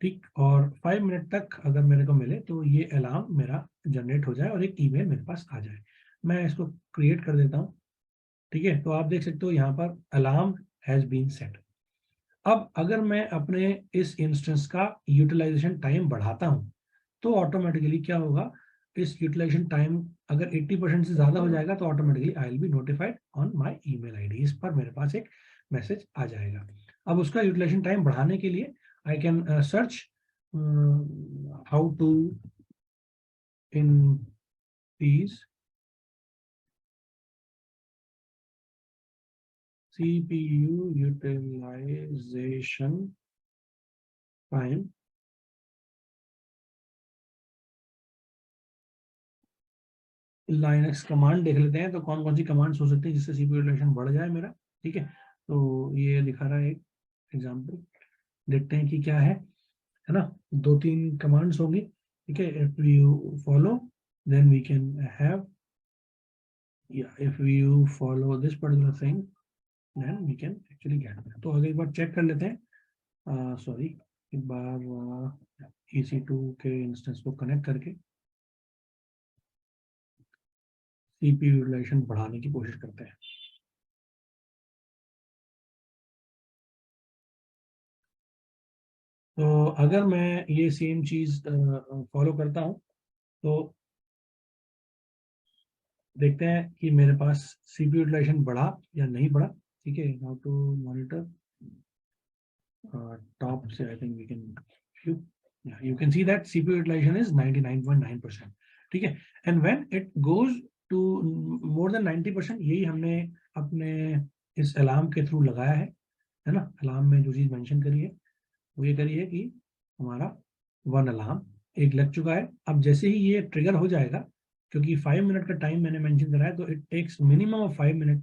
ठीक, और 5 मिनट तक अगर मेरे को मिले तो ये अलार्म मेरा जनरेट हो जाए और एक ईमेल मेरे पास आ जाए। मैं इसको क्रिएट कर देता हूँ। ठीक है, तो आप देख सकते हो यहाँ पर अलार्म हैज बीन सेट। अब अगर मैं अपने इस इंस्टेंस का यूटिलाइजेशन टाइम बढ़ाता हूँ तो ऑटोमेटिकली क्या होगा, इस यूटिलाइजेशन टाइम अगर 80% से ज्यादा हो जाएगा तो automatically I will be notified on my email ID. इस पर मेरे पास एक मैसेज आ जाएगा। अब उसका यूटिलाइजेशन टाइम बढ़ाने के लिए I can search how to increase CPU utilization time। Linux command देख लेते हैं तो कौन कौन सी कमांड्स हो सकती है जिससे CPU यूटिलाइजेशन बढ़ जाए मेरा। ठीक है, तो ये दिखा रहा है एक एग्जांपल, देखते हैं कि क्या है ना। 2-3 कमांड्स होंगी। ठीक है, if you follow then we can have, if you follow this particular thing then we can actually get. तो अगर एक बार चेक कर लेते हैं सॉरी, एक बार EC2 के इंस्टेंस को कनेक्ट करके CPU यूटिलाइजेशन बढ़ाने की कोशिश करते हैं। तो अगर मैं ये सेम चीज फॉलो करता हूँ तो देखते हैं कि मेरे पास CPU यूटिलाइजेशन बढ़ा या नहीं बढ़ा। ठीक है, हाउ टू मॉनिटर top से I think we can view, yeah, you can see that CPU utilization is 99.9%. ठीक है, and when it goes to more than 90%, यही हमने अपने इस अलार्म के थ्रू लगाया है ना। अलार्म में जो चीज मेंशन करी है वो ये करी है कि हमारा वन अलार्म एक लग चुका है। अब जैसे ही ये ट्रिगर हो जाएगा, क्योंकि 5 मिनट का टाइम मैंने मेंशन करा है, तो it takes minimum of 5 minute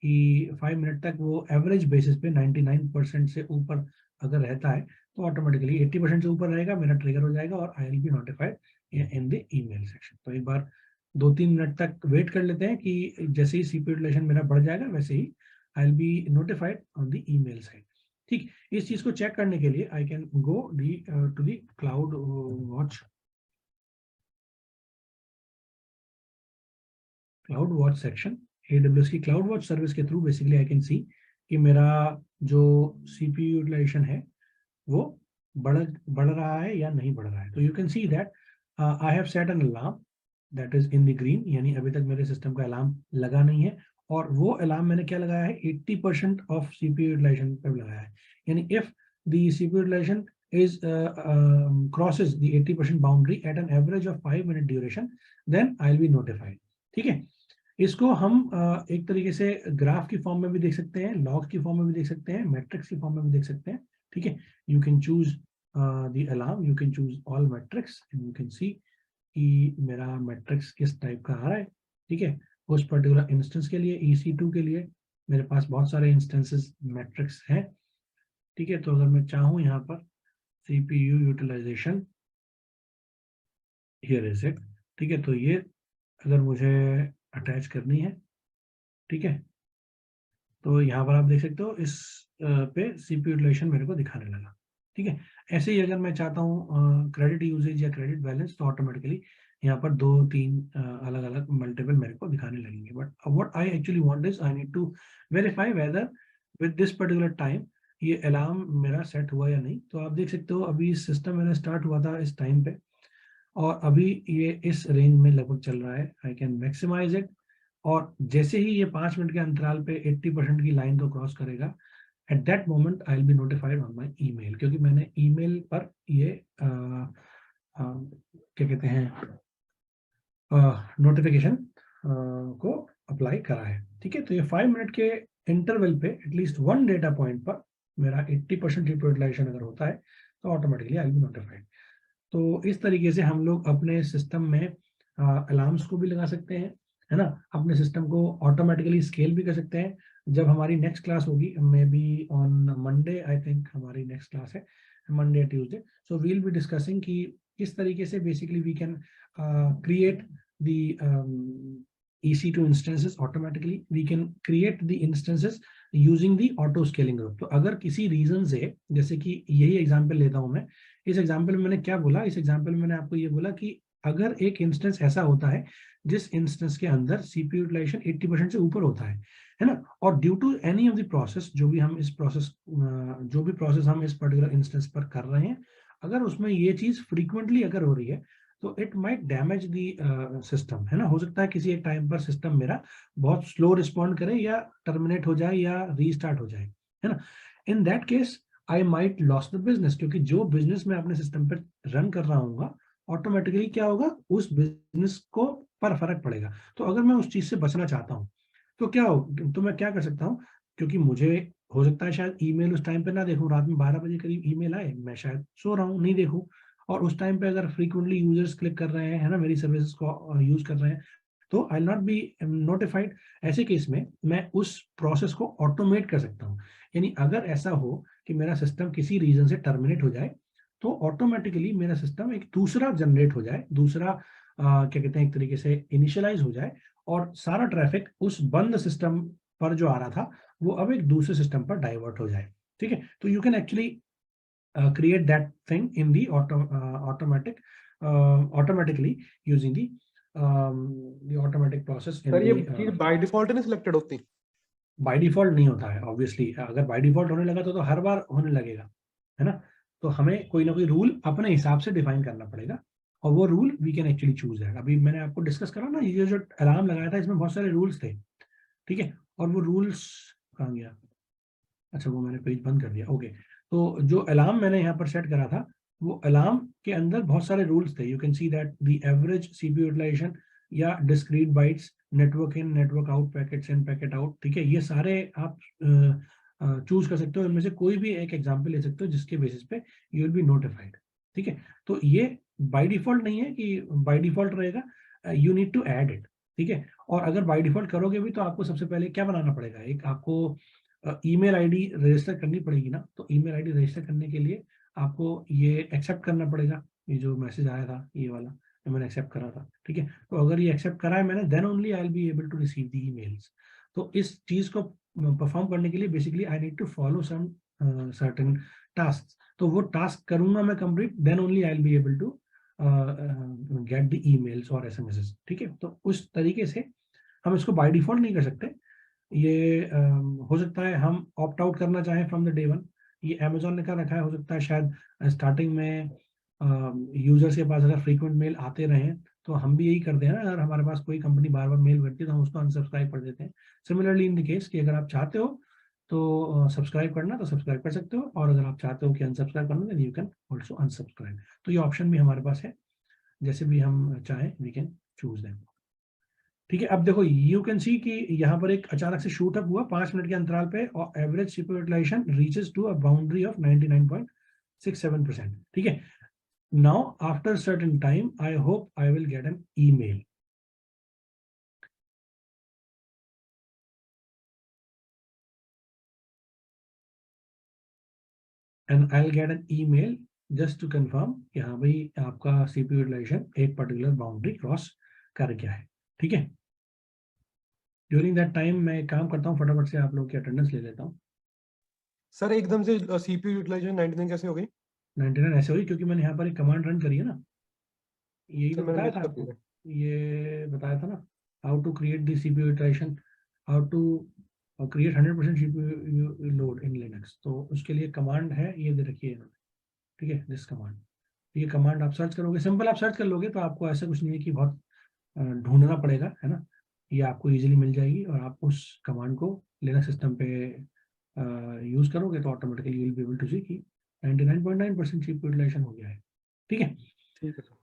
कि 5 मिनट तक वो एवरेज बेसिस पे 99% से ऊपर अगर रहता है तो ऑटोमेटिकली 80% से ऊपर रहेगा, मेरा ट्रिगर हो जाएगा और आई will be notified in the email section. तो एक बार 2-3 मिनट तक वेट कर लेते हैं कि जैसे ही CPU यूटिलाइजेशन मेरा बढ़ जाएगा वैसे ही I will be notified on the email side. ठीक, इस चीज को चेक करने के लिए I can go to the cloud watch section. AWS की क्लाउड वॉच सर्विस के through basically I can see कि मेरा जो CPU यूटिलाइजेशन है वो बढ़ बढ़ रहा है या नहीं बढ़ रहा है। तो you can see that I have set an alarm that is in the green, यानी अभी तक मेरे सिस्टम का अलार्म लगा नहीं है। और वो अलार्म मैंने क्या लगाया है, 80% ऑफ CPU यूटिलाइजेशन पर लगाया है। यानी if the CPU utilization is crosses the 80% boundary at an average of 5 minute duration, then I'll be notified। ठीक है, इसको हम एक तरीके से ग्राफ की फॉर्म में भी देख सकते हैं, लॉग की फॉर्म में भी देख सकते हैं, मैट्रिक्स की फॉर्म में भी देख सकते हैं। ठीक है, you can choose the alarm, you can choose all matrix and you can see कि मेरा मैट्रिक्स किस टाइप का आ रहा है। ठीक है, उस पर्टिकुलर इंस्टेंस के लिए EC2 के लिए मेरे पास बहुत सारे इंस्टेंसेस मैट्रिक्स हैं। ठीक है, तो अगर मैं चाहूँ यहाँ पर CPU utilization, here is it. ठीक है, तो ये अगर मुझे अटैच करनी है, ठीक है, तो यहाँ पर आप देख सकते हो इस पे CPU यूटिलाइजेशन मेरे को दिखाने लगा। ठीक है, ऐसे ही अगर मैं चाहता हूँ क्रेडिट यूजेज या क्रेडिट बैलेंस, तो ऑटोमेटिकली यहाँ पर 2-3 अलग अलग मल्टीपल मेरे को दिखाने लगेंगे। But what I actually want is I need to verify whether with this particular time ये अलार्म मेरा सेट हुआ या नहीं। तो आप देख सकते हो अभी सिस्टम मेरा स्टार्ट हुआ था इस टाइम पे और अभी ये इस रेंज में लगभग चल रहा है। आई कैन मैक्सिमाइज इट, और जैसे ही ये 5 मिनट के अंतराल पे 80% की लाइन को क्रॉस करेगा, at that moment I will be notified on my email, क्योंकि मैंने ईमेल पर ये क्या कहते हैं नोटिफिकेशन को अप्लाई करा है। ठीक है, तो ये 5 मिनट के इंटरवल पे एटलीस्ट वन डेटा पॉइंट पर मेरा 80% यूटिलाइजेशन अगर होता है तो automatically I will be notified. तो इस तरीके से हम लोग अपने सिस्टम में अलार्म्स को भी लगा सकते हैं, है ना। अपने सिस्टम को ऑटोमेटिकली स्केल भी कर सकते हैं। जब हमारी नेक्स्ट क्लास होगी, may be on Monday, I think हमारी नेक्स्ट क्लास है Monday Tuesday, so we will be discussing कि किस तरीके से basically we can create the EC2 instances automatically. We can create the instances using the auto scaling group। तो अगर किसी reason से, जैसे कि यही एग्जांपल लेता हूं मैं, इस एग्जांपल में मैंने क्या बोला, इस एग्जांपल में मैंने आपको ये बोला कि अगर एक इंस्टेंस ऐसा होता है जिस इंस्टेंस के अंदर CPU यूटिलाइजेशन 80% से ऊपर होता है ना, और due to any of the process, जो भी प्रोसेस हम इस पर्टिकुलर इंस्टेंस पर कर रहे हैं, अगर उसमें ये चीज फ्रीक्वेंटली अगर हो रही है तो it might damage the system, है ना। हो सकता है किसी एक टाइम पर सिस्टम मेरा बहुत स्लो रिस्पॉन्ड करे या टर्मिनेट हो जाए या रीस्टार्ट हो जाए, है ना। In that case I might loss the business, क्योंकि जो बिजनेस मैं अपने सिस्टम पर रन कर रहा हूँ ऑटोमेटिकली क्या होगा, उस बिजनेस को पर फर्क पड़ेगा। तो अगर मैं उस चीज से बचना चाहता हूँ तो क्या हो, तो मैं क्या कर सकता हूँ, क्योंकि मुझे हो सकता है शायद ईमेल उस टाइम पे ना देखूं, रात में 12 बजे करीब ईमेल आए, मैं शायद सो रहा हूँ नहीं देखूं, और उस टाइम पे अगर फ्रीक्वेंटली यूजर्स क्लिक कर रहे हैं, है ना, मेरी सर्विसेज को यूज कर रहे हैं, तो आई नॉट बी नोटिफाइड। ऐसे केस में मैं उस प्रोसेस को ऑटोमेट कर सकता हूँ। यानी अगर ऐसा हो कि मेरा सिस्टम किसी रीजन से टर्मिनेट हो जाए तो ऑटोमेटिकली मेरा सिस्टम एक दूसरा जनरेट हो जाए, दूसरा क्या कहते हैं एक तरीके से इनिशियलाइज हो जाए, और सारा ट्रैफिक उस बंद सिस्टम पर जो आ रहा था वो अब एक दूसरे सिस्टम पर डाइवर्ट हो जाए। ठीक है, तो you can actually create that thing in the automatically using the automatic process in
sir ये
the
चीज बाय डिफॉल्ट नहीं सिलेक्टेड होती?
बाय डिफॉल्ट नहीं होता है ऑब्वियसली, अगर बाय डिफॉल्ट होने लगा तो हर बार होने लगेगा, है ना। तो हमें कोई ना कोई रूल अपने हिसाब से डिफाइन करना पड़ेगा, और वो rule we can actually choose that. अभी मैंने आपको डिस्कस करा ना, ये जो अलार्म लगाया था इसमें बहुत सारे रूल्स थे, ठीक है। और वो रूल्स कहाँ गया, अच्छा वो मैंने पेज बंद कर दिया, ओके। तो जो अलार्म मैंने यहाँ पर सेट करा था, वो अलार्म के अंदर बहुत सारे रूल्स थे। You can see that the average CPU utilization या discrete bytes, network in network out, packets in packet out, ठीक है। ये सारे आप चूज कर सकते हो, इनमें से कोई भी एक एग्जाम्पल ले सकते हो जिसके बेसिस पे यू विल बी नोटिफाइड, ठीक है। तो ये बाय डिफॉल्ट नहीं है कि बाय डिफॉल्ट रहेगा, you need to add it, ठीक है। और अगर बाय डिफॉल्ट करोगे भी तो आपको सबसे पहले क्या बनाना पड़ेगा, एक आपको ईमेल आईडी रजिस्टर करनी पड़ेगी ना। तो ईमेल आईडी रजिस्टर करने के लिए आपको ये एक्सेप्ट करना पड़ेगा, ये जो मैसेज आया था ये वाला, जो मैंने एक्सेप्ट करा था, ठीक है। तो अगर ये एक्सेप्ट करा है मैंने, then only I will be able to receive the emails. तो इस चीज को परफॉर्म करने के लिए basically I need to follow some certain task. तो वो टास्क करूंगा मैं complete, then only I will be able to get the emails और एसएमएस, ठीक है। तो उस तरीके से हम इसको बाय डिफॉल्ट नहीं कर सकते। ये हो सकता है हम ऑप्ट आउट करना चाहें फ्रॉम द डे वन, ये अमेजोन ने कर रखा है, हो सकता है शायद स्टार्टिंग में यूजर्स के पास अगर फ्रीक्वेंट मेल आते रहें तो हम भी यही करते हैं ना, अगर हमारे पास कोई कंपनी बार बार मेल करती है तो हम उसको अनसब्सक्राइब कर देते हैं। सिमिलरली इन द केस कि अगर आप चाहते हो तो सब्सक्राइब करना तो सब्सक्राइब कर सकते हो, और अगर आप चाहते हो कि अनसब्सक्राइब करना then you can also unsubscribe. तो ये ऑप्शन भी हमारे पास है, जैसे भी हम चाहें वी कैन चूज दैम, ठीक है। अब देखो यू कैन सी कि यहाँ पर एक अचानक से शूट अप हुआ 5 मिनट के अंतराल पे, और average CPU utilization reaches to a boundary of 99.67%, ठीक है। Now after certain time I hope I will get an email, and I will get an email just to confirm कि हाँ भाई आपका सीपीयू यूटिलाइजेशन एक पर्टिकुलर बाउंड्री क्रॉस कर गया है, ठीक है। ड्यूरिंग दैट टाइम मैं एक काम करता हूँ, फटाफट से आप लोग की अटेंडेंस ले लेता हूँ।
सर एकदम से सीपीयू यूटिलाइजेशन 99 कैसे हो गई?
99 ऐसे हुई क्योंकि मैंने यहाँ पर एक कमांड रन करी है ना, यही
सर
तो
मैंने
बताया
मिस
था
कर
आपको,
दिया।
ये बताया था ना, how to create the CPU iteration, how to create 100% CPU load in Linux. तो उसके लिए कमांड है, ये दे रखी है इन्होंने, ठीक है, दिस कमांड। ये कमांड आप सर्च करोगे, सिंपल आप सर्च कर लोगे तो आपको ऐसा कुछ नहीं है कि बहुत ढूंढना पड़ेगा, है ना। ये आपको इजीली मिल जाएगी, और आप उस कमांड को लिनक्स सिस्टम पे यूज करोगे तो automatically you will be able to see कि 99.9% सीपीयू यूटिलाइजेशन हो गया है, ठीक है।
ठीक है सर।